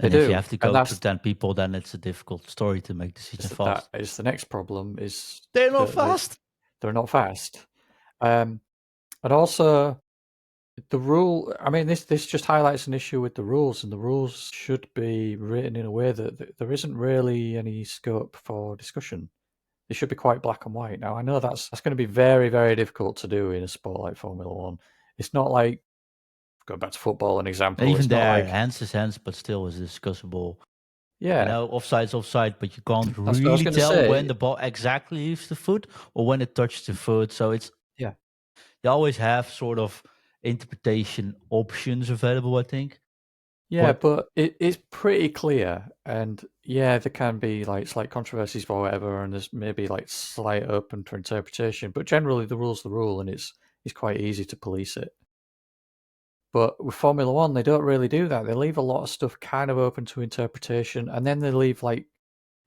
A: And if you have to go to 10 people, then it's a difficult story to make decisions fast.
B: That is the next problem, is...
A: They're not fast.
B: They're not fast. And also, the rule... I mean, this just highlights an issue with the rules, and the rules should be written in a way that there isn't really any scope for discussion. They should be quite black and white. Now, I know that's going to be very, very difficult to do in a sport like Formula One. It's not like, going back to football, an example.
A: Even there, hands is hands, but still is discussable.
B: Yeah.
A: Offside's offside, but you can't really tell when the ball exactly leaves the foot or when it touches the foot. So it's...
B: Yeah.
A: You always have sort of interpretation options available, I think.
B: Yeah, but it's pretty clear, and there can be like slight controversies for whatever, and there's maybe like slight open to interpretation, but generally the rule's the rule, and it's quite easy to police it. But with Formula One, they don't really do that. They leave a lot of stuff kind of open to interpretation, and then they leave like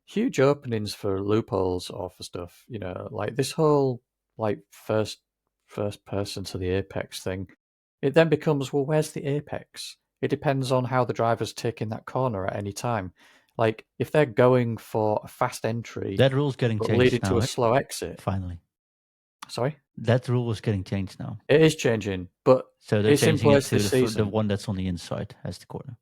B: huge openings for loopholes or for stuff. Like this whole like first person to the apex thing. It then becomes, well, where's the apex? It depends on how the driver's taking that corner at any time. Like if they're going for a fast entry,
A: That rule's getting
B: but
A: changed
B: leading
A: now,
B: to a
A: right?
B: slow exit.
A: Finally.
B: Sorry?
A: That rule is getting changed now.
B: It is changing, but
A: So they're
B: it's in
A: changing it
B: place
A: to
B: this
A: the
B: season.
A: one that's on the inside as the corner.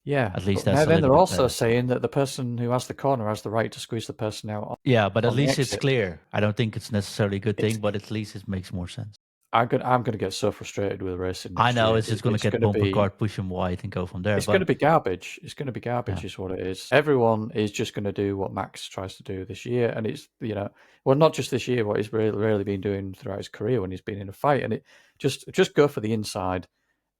B: Yeah,
A: At least
B: but
A: that's
B: now
A: a
B: then
A: little
B: they're
A: bit
B: also
A: better.
B: saying that the person who has the corner has the right to squeeze the person out.
A: Yeah, but at
B: on the
A: least it's
B: exit.
A: clear. I don't think it's necessarily a good
B: It's-
A: thing, but at least it makes more sense.
B: I'm gonna get so frustrated with racing next
A: I know
B: year.
A: it's just going to get bumper card, push him wide, and go from there.
B: It's going to be garbage. It's going to be garbage,
A: Yeah.
B: is what it is. Everyone is just going to do what Max tries to do this year, and it's well, not just this year. What he's really been doing throughout his career when he's been in a fight, and it just go for the inside.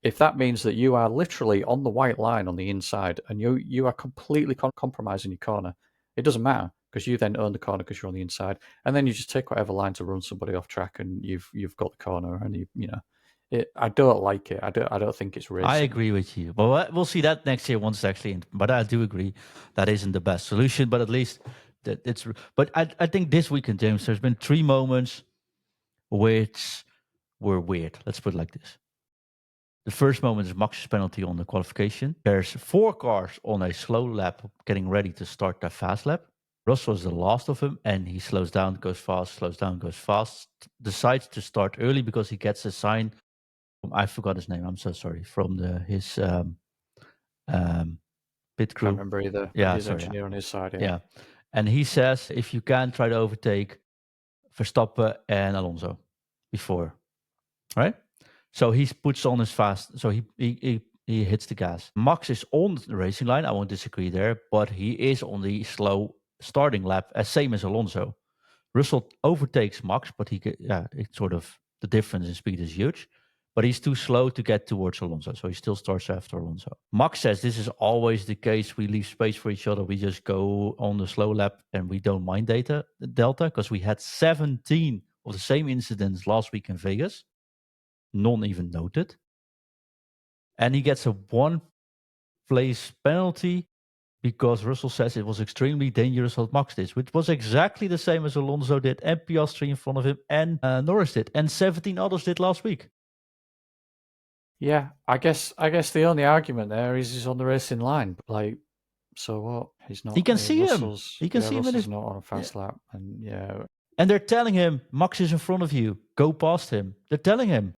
B: If that means that you are literally on the white line on the inside, and you are completely compromising your corner, it doesn't matter because you then own the corner because you're on the inside, and then you just take whatever line to run somebody off track, and you've got the corner, and I don't like it. I don't think it's racing.
A: I agree with you. But we'll see that next year once it's actually in. But I do agree that isn't the best solution. But at least that it's. But I think this weekend, James, there's been 3 moments which were weird. Let's put it like this. The first moment is Max's penalty on the qualification. There's 4 cars on a slow lap getting ready to start their fast lap. Russell is the last of them, and he slows down, goes fast, slows down, goes fast. Decides to start early because he gets a sign. I forgot his name. I'm so sorry. From his pit crew.
B: Can't remember either.
A: Yeah,
B: his
A: sorry,
B: engineer on his side.
A: yeah. And he says if you can try to overtake Verstappen and Alonso before, right? So he puts on his fast. So he hits the gas. Max is on the racing line. I won't disagree there, but he is on the slow starting lap, as same as Alonso. Russell overtakes Max, but it's sort of the difference in speed is huge. But he's too slow to get towards Alonso, so he still starts after Alonso. Max says this is always the case. We leave space for each other. We just go on the slow lap and we don't mind delta because we had 17 of the same incidents last week in Vegas. None even noted. And he gets a 1 place penalty because Russell says it was extremely dangerous what Max did, which was exactly the same as Alonso did and Piastri in front of him and Norris did and 17 others did last week.
B: Yeah, I guess the only argument there is he's on the racing line. Like, so what? He's not.
A: He can see him. He can see him.
B: Russell's not on a fast lap, and
A: And they're telling him Max is in front of you. Go past him. They're telling him.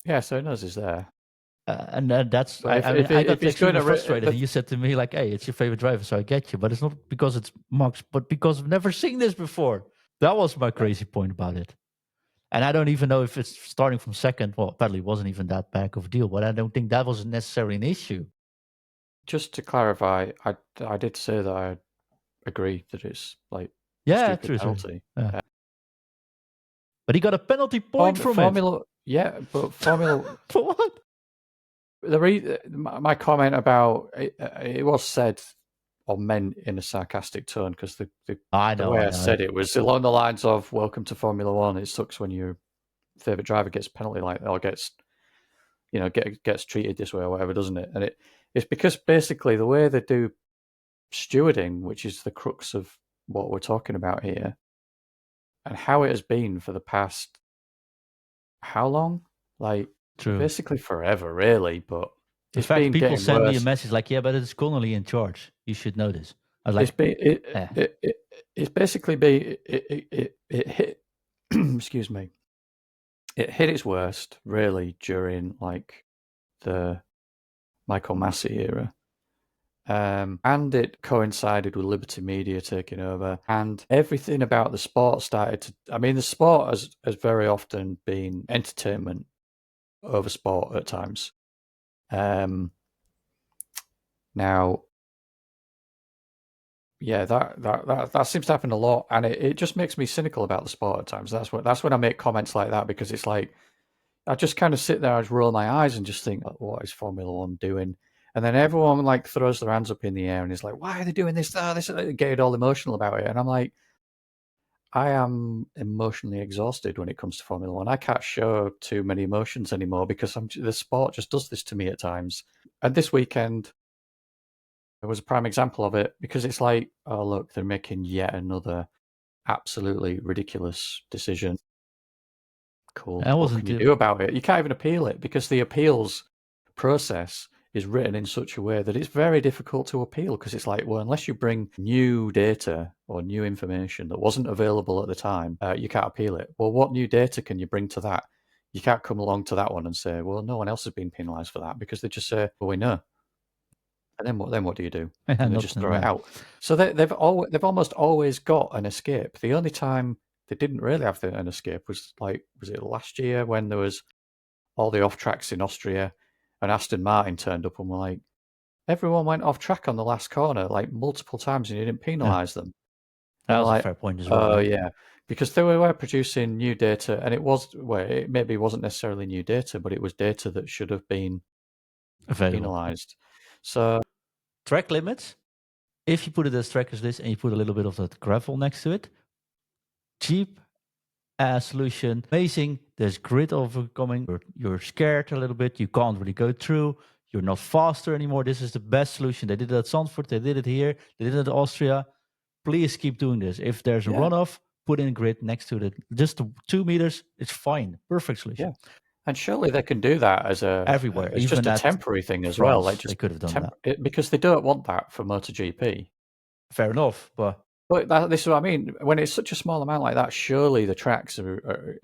B: Yeah, so he knows he's there.
A: And that's.
B: But
A: I got
B: he's going
A: extremely
B: to
A: frustrated. And you said to me like, "Hey, it's your favorite driver, so I get you." But it's not because it's Max, but because I've never seen this before. That was my crazy point about it. And I don't even know if it's starting from second. Well, apparently it wasn't even that bad of a deal, but I don't think that was necessarily an issue.
B: Just to clarify, I did say that I agree that it's like
A: stupid
B: penalty.
A: Yeah. But he got a penalty point from
B: Formula.
A: it.
B: Yeah, but Formula.
A: For what?
B: My comment about it was said or meant in a sarcastic tone because the way I said it was along the lines of "Welcome to Formula One." It sucks when your favorite driver gets penalty like that or gets treated this way or whatever, doesn't it? And it's because basically the way they do stewarding, which is the crux of what we're talking about here, and how it has been for the past how long? Like basically forever, really. But
A: in fact, people send me a message like, "Yeah, but it's Connolly in charge. You should know this." I was like,
B: it's basically it hit. Excuse me. It hit its worst really during like the Michael Massey era. And it coincided with Liberty Media taking over, and everything about the sport started to. I mean, the sport has very often been entertainment over sport at times. Now, yeah, that seems to happen a lot, and it just makes me cynical about the sport at times. That's when I make comments like that, because it's like I just kind of sit there, I just roll my eyes and just think, what is Formula One doing? And then everyone like throws their hands up in the air and is like, why are they doing this? This, getting all emotional about it. And I'm like, I am emotionally exhausted when it comes to Formula One. I can't show too many emotions anymore because the sport just does this to me at times. And this weekend, it was a prime example of it because it's like, oh, look, they're making yet another absolutely ridiculous decision. Cool.
A: I
B: What
A: wasn't.
B: can you do about it? You can't even appeal it because the appeals process is written in such a way that it's very difficult to appeal because it's like, well, unless you bring new data or new information that wasn't available at the time, you can't appeal it. Well, what new data can you bring to that? You can't come along to that one and say, well, no one else has been penalised for that because they just say, well, we know. And then what do you do? And they just throw it out. So they've almost always got an escape. The only time they didn't really have an escape was it last year when there was all the off tracks in Austria and Aston Martin turned up and were like, everyone went off track on the last corner like multiple times and you didn't penalise them.
A: That
B: And
A: was
B: like,
A: a fair point as well.
B: oh yeah, because they were producing new data, and it maybe wasn't necessarily new data, but it was data that should have been penalised. So
A: track limits, if you put it as track as this and you put a little bit of that gravel next to it, cheap solution, amazing. There's grid overcoming. You're scared a little bit. You can't really go through. You're not faster anymore. This is the best solution. They did it at Zandvoort. They did it here. They did it at Austria. Please keep doing this. If there's a runoff, put in grid next to it. Just 2 meters. It's fine. Perfect solution.
B: Yeah. And surely they can do that as
A: everywhere.
B: It's
A: even
B: just a temporary thing as
A: France,
B: well. Like
A: they could have done that
B: because they don't want that for MotoGP.
A: Fair enough, but
B: this is what I mean. When it's such a small amount like that, surely the tracks are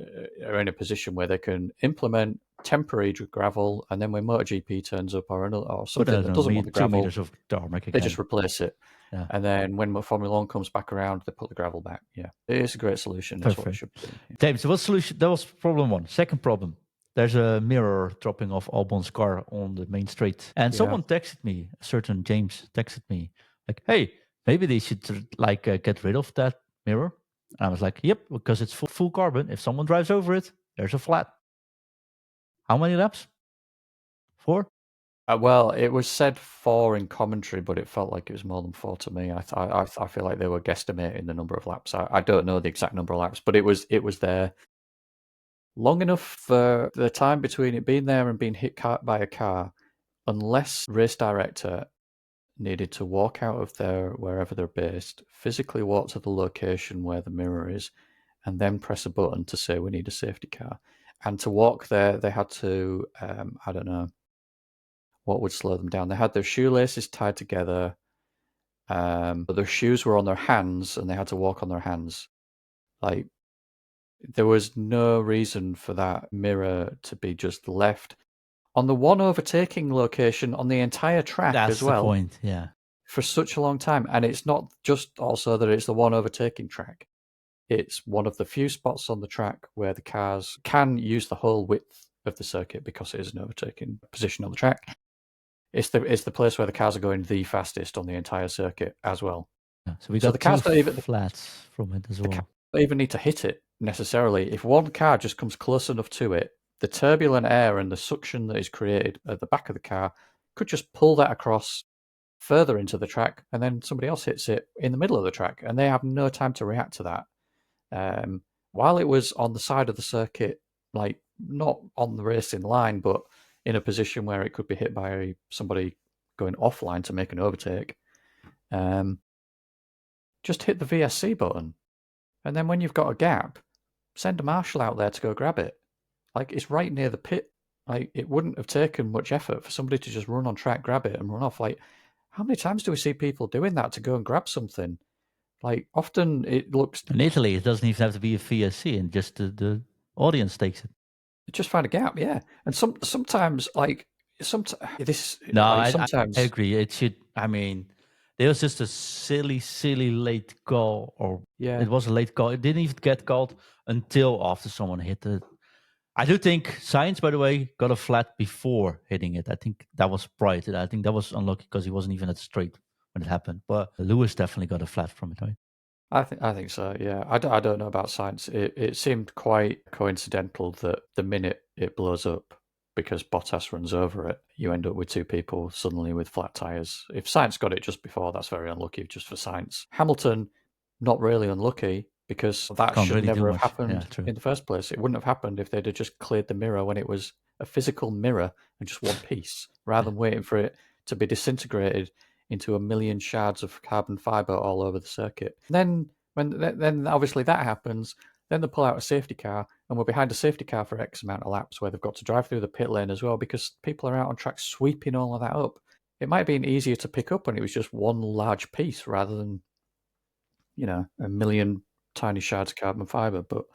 B: in a position where they can implement temporary gravel, and then when MotoGP turns up or something that doesn't want the gravel,
A: 2 meters of tarmac again.
B: They just replace it.
A: Yeah.
B: And then when Formula One comes back around, they put the gravel back. Yeah, it is a great solution. That's what it should be. Yeah.
A: James, what solution? That was problem one. Second problem. There's a mirror dropping off Albon's car on the main straight. And someone texted me, a certain James texted me, like, hey, maybe they should get rid of that mirror. And I was like, yep, because it's full carbon. If someone drives over it, there's a flat. How many laps? 4?
B: Well, it was said 4 in commentary, but it felt like it was more than 4 to me. I feel like they were guesstimating the number of laps. I don't know the exact number of laps, but it was there long enough for the time between it being there and being hit by a car, unless race director needed to walk out of there wherever they're based, physically walk to the location where the mirror is, and then press a button to say we need a safety car. And to walk there, they had to, I don't know what would slow them down. They had their shoelaces tied together, but their shoes were on their hands, and they had to walk on their hands. Like, there was no reason for that mirror to be just left on the one overtaking location on the entire track as well.
A: That's the point, yeah.
B: For such a long time. And it's not just also that it's the one overtaking track. It's one of the few spots on the track where the cars can use the whole width of the circuit because it is an overtaking position on the track. It's the place where the cars are going the fastest on the entire circuit as well.
A: Yeah, so we got the cars flats from it as well.
B: They don't even need to hit it necessarily. If one car just comes close enough to it, the turbulent air and the suction that is created at the back of the car could just pull that across further into the track, and then somebody else hits it in the middle of the track, and they have no time to react to that. While it was on the side of the circuit, like not on the racing line, but in a position where it could be hit by somebody going offline to make an overtake, just hit the VSC button. And then when you've got a gap, send a marshal out there to go grab it. Like, it's right near the pit. Like, it wouldn't have taken much effort for somebody to just run on track, grab it, and run off. Like, how many times do we see people doing that to go and grab something? Like, often it looks...
A: In Italy, it doesn't even have to be a VSC, and just the audience takes it.
B: Just find a gap, yeah. And sometimes, like... sometimes
A: I agree. It should... I mean... There was just a silly late call, or it was a late call. It didn't even get called until after someone hit it. I do think Sainz, by the way, got a flat before hitting it. I think that was Bright. I think that was unlucky because he wasn't even at straight when it happened. But Lewis definitely got a flat from it, right?
B: I think so, yeah. I don't know about Sainz. It seemed quite coincidental that the minute it blows up, because Bottas runs over it, you end up with 2 people suddenly with flat tyres. If Sainz got it just before, that's very unlucky just for Sainz. Hamilton, not really unlucky, because that
A: Can't
B: should
A: really do
B: never have
A: much.
B: happened
A: Yeah, true.
B: in the first place. It wouldn't have happened if they'd have just cleared the mirror when it was a physical mirror and just one piece, rather than waiting for it to be disintegrated into a million shards of carbon fiber all over the circuit. Then obviously that happens. Then they pull out a safety car, and we're behind a safety car for X amount of laps, where they've got to drive through the pit lane as well, because people are out on track sweeping all of that up. It might have been easier to pick up when it was just one large piece rather than, a million tiny shards of carbon fiber. But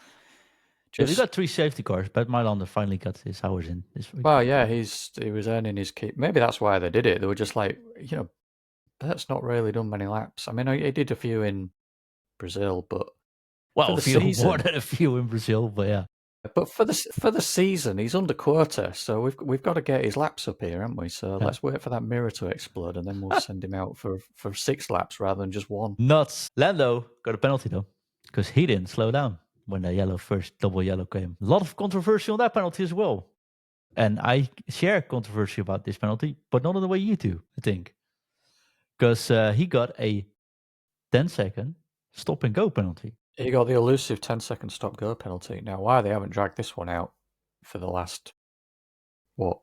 A: Yeah, we
B: just,
A: got 3 safety cars, but Mylander finally got his hours in this week.
B: well, yeah, he was earning his keep. Maybe that's why they did it. They were just like, Bert's not really done many laps. I mean, he did a few in Brazil, but
A: Well,
B: for
A: a
B: the
A: few
B: season,
A: more than a few in Brazil, but yeah.
B: but for the season, he's under quota, so we've got to get his laps up here, haven't we? So
A: Yeah.
B: let's wait for that mirror to explode, and then we'll send him out for 6 laps rather than just one.
A: Nuts. Lando got a penalty though, because he didn't slow down when the first double yellow came. A lot of controversy on that penalty as well. And I share controversy about this penalty, but not in the way you do, I think. Because he got a 10-second stop and go penalty.
B: He got the elusive 10-second stop-go penalty. Now, why they haven't dragged this one out for the last,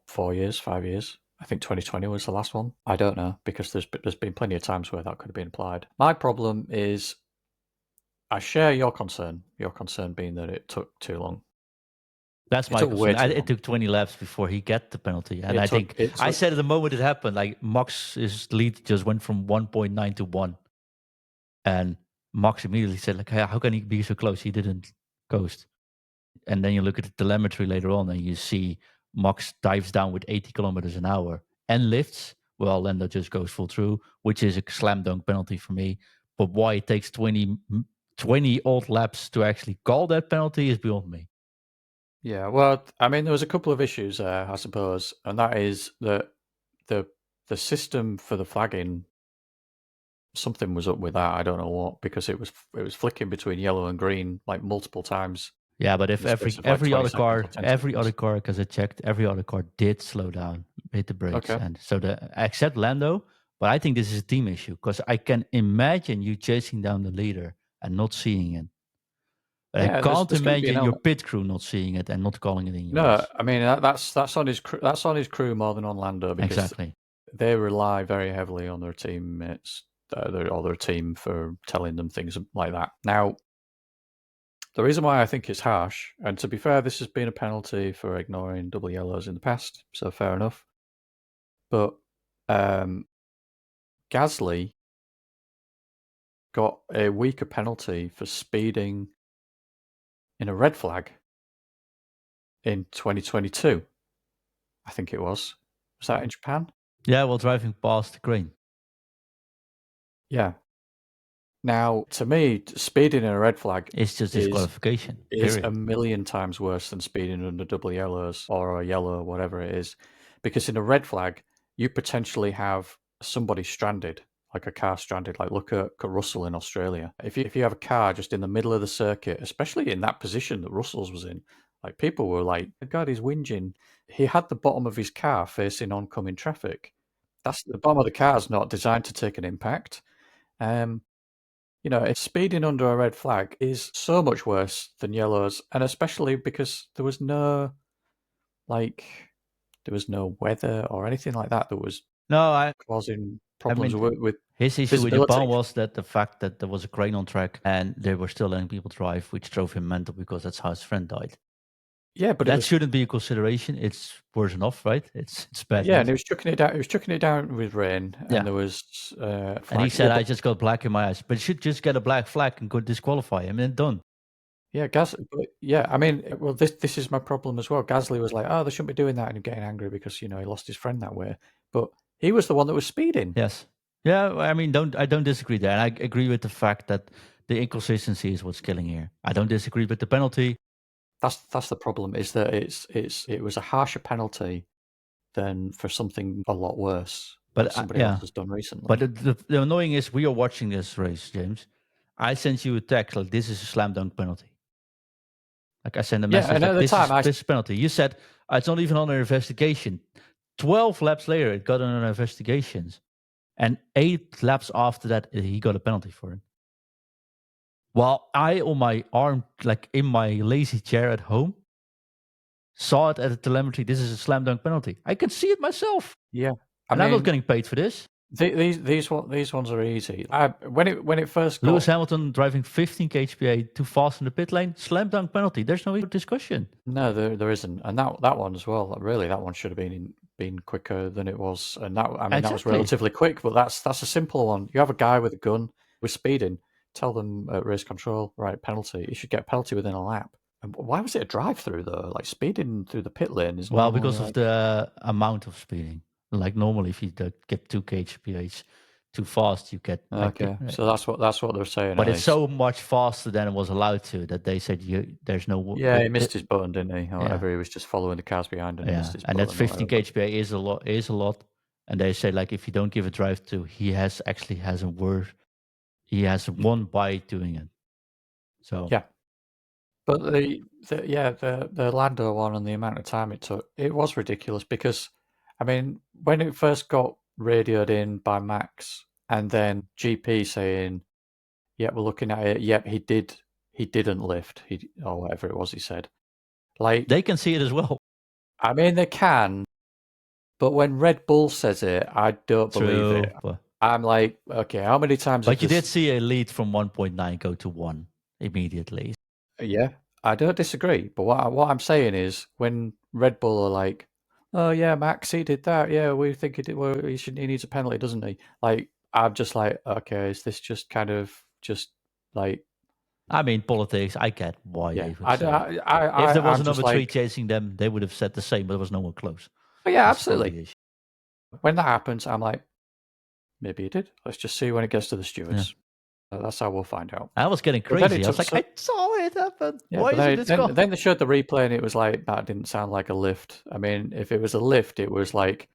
B: 4 years, 5 years? I think 2020 was the last one. I don't know, because there's been plenty of times where that could have been applied. My problem is, I share your concern being that it took too long.
A: That's my concern. It took 20 laps before he got the penalty. And I said at the moment it happened, like Max's lead just went from 1.9 to 1. And Max immediately said, like, hey, how can he be so close? He didn't coast. And then you look at the telemetry later on and you see Max dives down with 80 kilometers an hour and lifts. Well, Lando just goes full through, which is a slam dunk penalty for me. But why it takes 20 odd laps to actually call that penalty is beyond me.
B: Yeah, well, I mean, there was a couple of issues there, I suppose, and that is that the system for the flagging, something was up with that. I don't know what, because it was flicking between yellow and green like multiple times.
A: Yeah, but if every other car, because I checked, every other car did slow down, hit the brakes,
B: Okay.
A: and so except Lando. But I think this is a team issue, because I can imagine you chasing down the leader and not seeing it. But I can't imagine your pit crew not seeing it and not calling it in your race.
B: I mean that's on his crew more than on Lando, because
A: Exactly.
B: they rely very heavily on their teammates or their team for telling them things like that. Now, the reason why I think it's harsh, and to be fair, this has been a penalty for ignoring double yellows in the past, so fair enough. But Gasly got a weaker penalty for speeding in a red flag in 2022. I think it was. Was that in Japan?
A: Yeah, while driving past the crane.
B: Yeah. Now, to me, speeding in a red flag
A: It's just disqualification.
B: is a million times worse than speeding under double yellows or a yellow, whatever it is. Because in a red flag, you potentially have somebody stranded, like a car stranded. Like, look at Russell in Australia. If you have a car just in the middle of the circuit, especially in that position that Russell's was in, like, people were like, God, he's whinging. He had the bottom of his car facing oncoming traffic. That's the bottom of the car is not designed to take an impact. Speeding under a red flag is so much worse than yellows, and especially because there was no weather or anything like that was causing problems with
A: his issue
B: visibility.
A: with Japan was that the fact that there was a crane on track and they were still letting people drive, which drove him mental, because that's how his friend died.
B: Yeah, but
A: that shouldn't be a consideration. It's worse enough, right? It's bad.
B: Yeah, and he was chucking it down. He was chucking it down with rain, and there was.
A: And he said, "I just got black in my eyes," but you should just get a black flag and go disqualify him, and done.
B: Yeah, Yeah, I mean, well, this is my problem as well. Gasly was like, "Oh, they shouldn't be doing that," and him getting angry because he lost his friend that way. But he was the one that was speeding.
A: Yes. Yeah, I mean, I don't disagree there, and I agree with the fact that the inconsistency is what's killing here. I don't disagree with the penalty.
B: That's the problem, is that it was a harsher penalty than for something a lot worse that somebody else has done recently.
A: But the annoying is, we are watching this race, James. I sent you a text like, this is a slam dunk penalty. Like, I sent a message
B: and
A: like, this is penalty. You said, it's not even under investigation. 12 laps later, it got under investigations. And 8 laps after that, he got a penalty for it. Well, I on my arm, like in my lazy chair at home, saw it at the telemetry. This is a slam dunk penalty. I can see it myself,
B: Yeah,
A: and I'm not getting paid for this.
B: these ones are easy. When it first got
A: Lewis Hamilton driving 15 kph too fast in the pit lane, slam dunk penalty. There's no discussion.
B: no, there isn't, and that one as well. Really, that one should have been quicker than it was, and that that was
A: Exactly.
B: relatively quick. But that's a simple one. You have a guy with a gun with speeding. Tell them at race control, right? Penalty. You should get a penalty within a lap. And why was it a drive-through though? Like speeding through the pit lane is
A: Well,
B: normally
A: because of
B: like,
A: the amount of speeding. Like normally, if you get 2 kph too fast, you get like.
B: okay. So that's what they're saying.
A: But
B: at
A: it's
B: least.
A: so much faster than it was allowed to that they said there's no.
B: Yeah, he missed his button, didn't he? Or
A: Yeah.
B: whatever. He was just following the cars behind and he missed his
A: And
B: button.
A: that 15 kph is a lot. And they say like if you don't give a drive to, he has a word. He has won by doing it. So
B: yeah. But the Lando one and the amount of time it took, it was ridiculous because, I mean, when it first got radioed in by Max and then GP saying, "Yeah, we're looking at it. Yep, he didn't lift. Or whatever it was he said." Like
A: they can see it as well.
B: I mean, they can, but when Red Bull says it, I don't believe it.
A: But
B: I'm like, okay, how many times?
A: But you did see a lead from 1.9 go to 1 immediately.
B: Yeah, I don't disagree. But what I'm saying is, when Red Bull are like, "Oh yeah, Max, he did that. Yeah, we think he did. Well, he needs a penalty, doesn't he?" Like, I'm just like, okay, is this just kind of just like?
A: I mean, politics. I get why
B: Yeah,
A: they would say. If there was a number 3 chasing them, they would have said the same. But there was no one close.
B: Oh, yeah, absolutely. When that happens, I'm like, maybe he did. Let's just see when it gets to the stewards. Yeah. That's how we'll find out.
A: I was getting crazy. I was like, I saw it happen.
B: Yeah,
A: why is it
B: then they showed the replay and it was like, that didn't sound like a lift. I mean, if it was a lift, it was like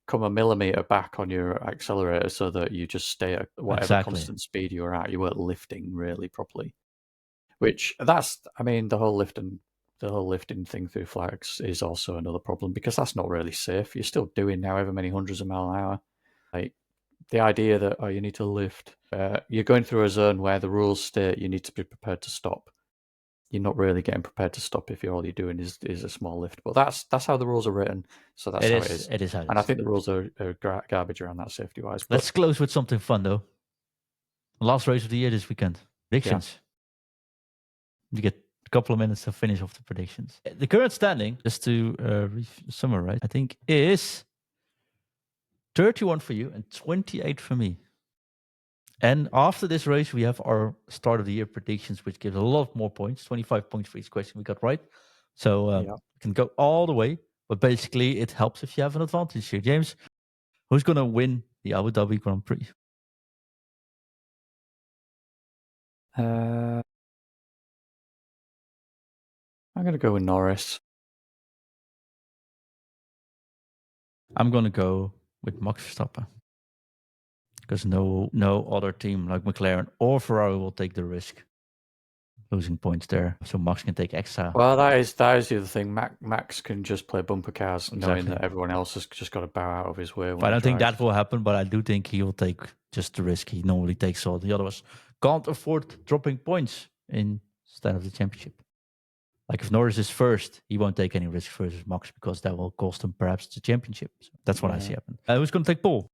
B: come a millimeter back on your accelerator so that you just stay at whatever constant speed you're at. You weren't lifting really properly. Which I mean, the whole lifting thing through flags is also another problem because that's not really safe. You're still doing however many hundreds of miles an hour. Like the idea that you need to lift, you're going through a zone where the rules state you need to be prepared to stop. You're not really getting prepared to stop if all you're doing is a small lift. But that's how the rules are written. So that's how it is.
A: It is how it is.
B: And I think the rules are garbage around that safety wise.
A: Let's close with something fun though. Last race of the year this weekend. Predictions. Yeah. You get a couple of minutes to finish off the predictions. The current standing, just to summarize, I think is 31 for you and 28 for me. And after this race, we have our start of the year predictions, which gives a lot more points, 25 points for each question we got right. So we can go all the way. But basically, it helps if you have an advantage here. James, who's going to win the Abu Dhabi Grand Prix?
B: I'm going to go with Norris.
A: I'm going to go with Max Verstappen. Because no other team like McLaren or Ferrari will take the risk losing points there. So Max can take extra.
B: Well, that is the other thing. Max can just play bumper cars, knowing that everyone else has just got to bow out of his way.
A: I don't think that will happen, but I do think he will take just the risk he normally takes. All the others can't afford dropping points instead of the championship. Like if Norris is first, he won't take any risk versus Max because that will cost him perhaps the championship. So that's what I see happen. Who's going to take pole?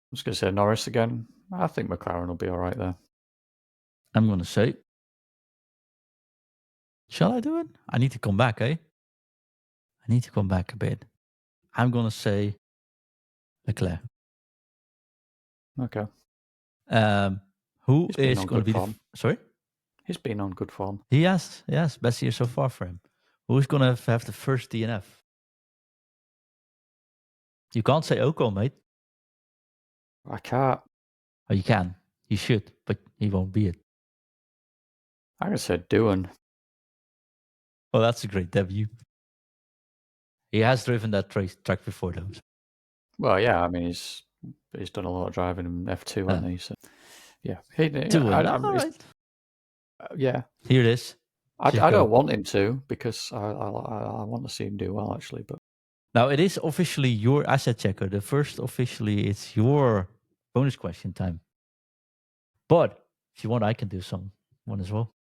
B: I'm just going to say Norris again. I think McLaren will be all right there.
A: I'm going to say, shall I do it? I need to come back, eh? I need to come back a bit. I'm going to say Leclerc.
B: Okay.
A: Who is going to be sorry?
B: He's been on good form.
A: He has, yes. Best year so far for him. Who's going to have the first DNF? You can't say Ocon, mate.
B: I can't.
A: Oh, you can. You should, but he won't be it.
B: I'm going to say Doohan.
A: Well, that's a great debut. He has driven that track before, though.
B: Well, yeah. I mean, he's done a lot of driving in F2, hasn't he? So, yeah.
A: Right.
B: Yeah.
A: Here it is.
B: I don't want him to because I want to see him do well, actually. But
A: now it is officially your asset checker. The first officially, it's your bonus question time. But if you want, I can do one as well.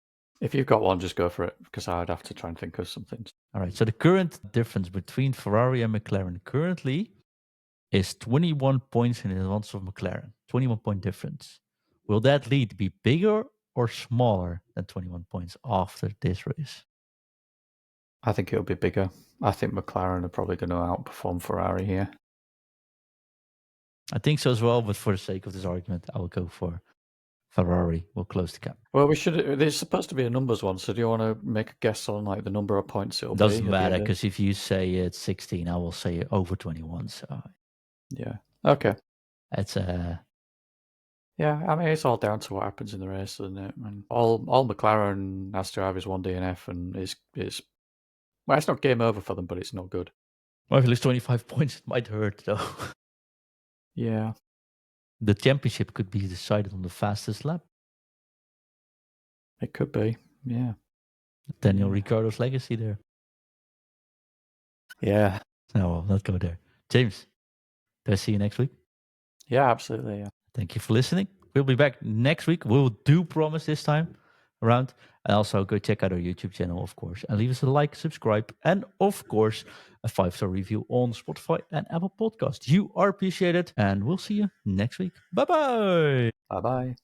B: If you've got one, just go for it, because I'd have to try and think of something.
A: All right. So the current difference between Ferrari and McLaren currently is 21 points in advance of McLaren. 21-point difference. Will that lead be bigger or smaller than 21 points after this race?
B: I think it'll be bigger. I think McLaren are probably going to outperform Ferrari here.
A: I think so as well, but for the sake of this argument, I will go for Ferrari will close the gap.
B: Well, there's supposed to be a numbers one, so do you want to make a guess on like the number of points it'll be?
A: Doesn't matter, because if you say it's 16, I will say over 21. So
B: yeah, okay.
A: It's
B: Yeah, I mean, it's all down to what happens in the race, isn't it? And all McLaren has to have is one DNF, and well, it's not game over for them, but it's not good.
A: Well, if you lose 25 points, it might hurt, though.
B: Yeah.
A: The championship could be decided on the fastest lap.
B: It could be, yeah.
A: Daniel Ricciardo's legacy there.
B: Yeah.
A: No, I'll not go there. James, do I see you next week?
B: Yeah, absolutely, yeah.
A: Thank you for listening. We'll be back next week. We'll do promise this time around. And also go check out our YouTube channel, of course. And leave us a like, subscribe, and of course, a 5-star review on Spotify and Apple Podcasts. You are appreciated. And we'll see you next week. Bye-bye.
B: Bye-bye.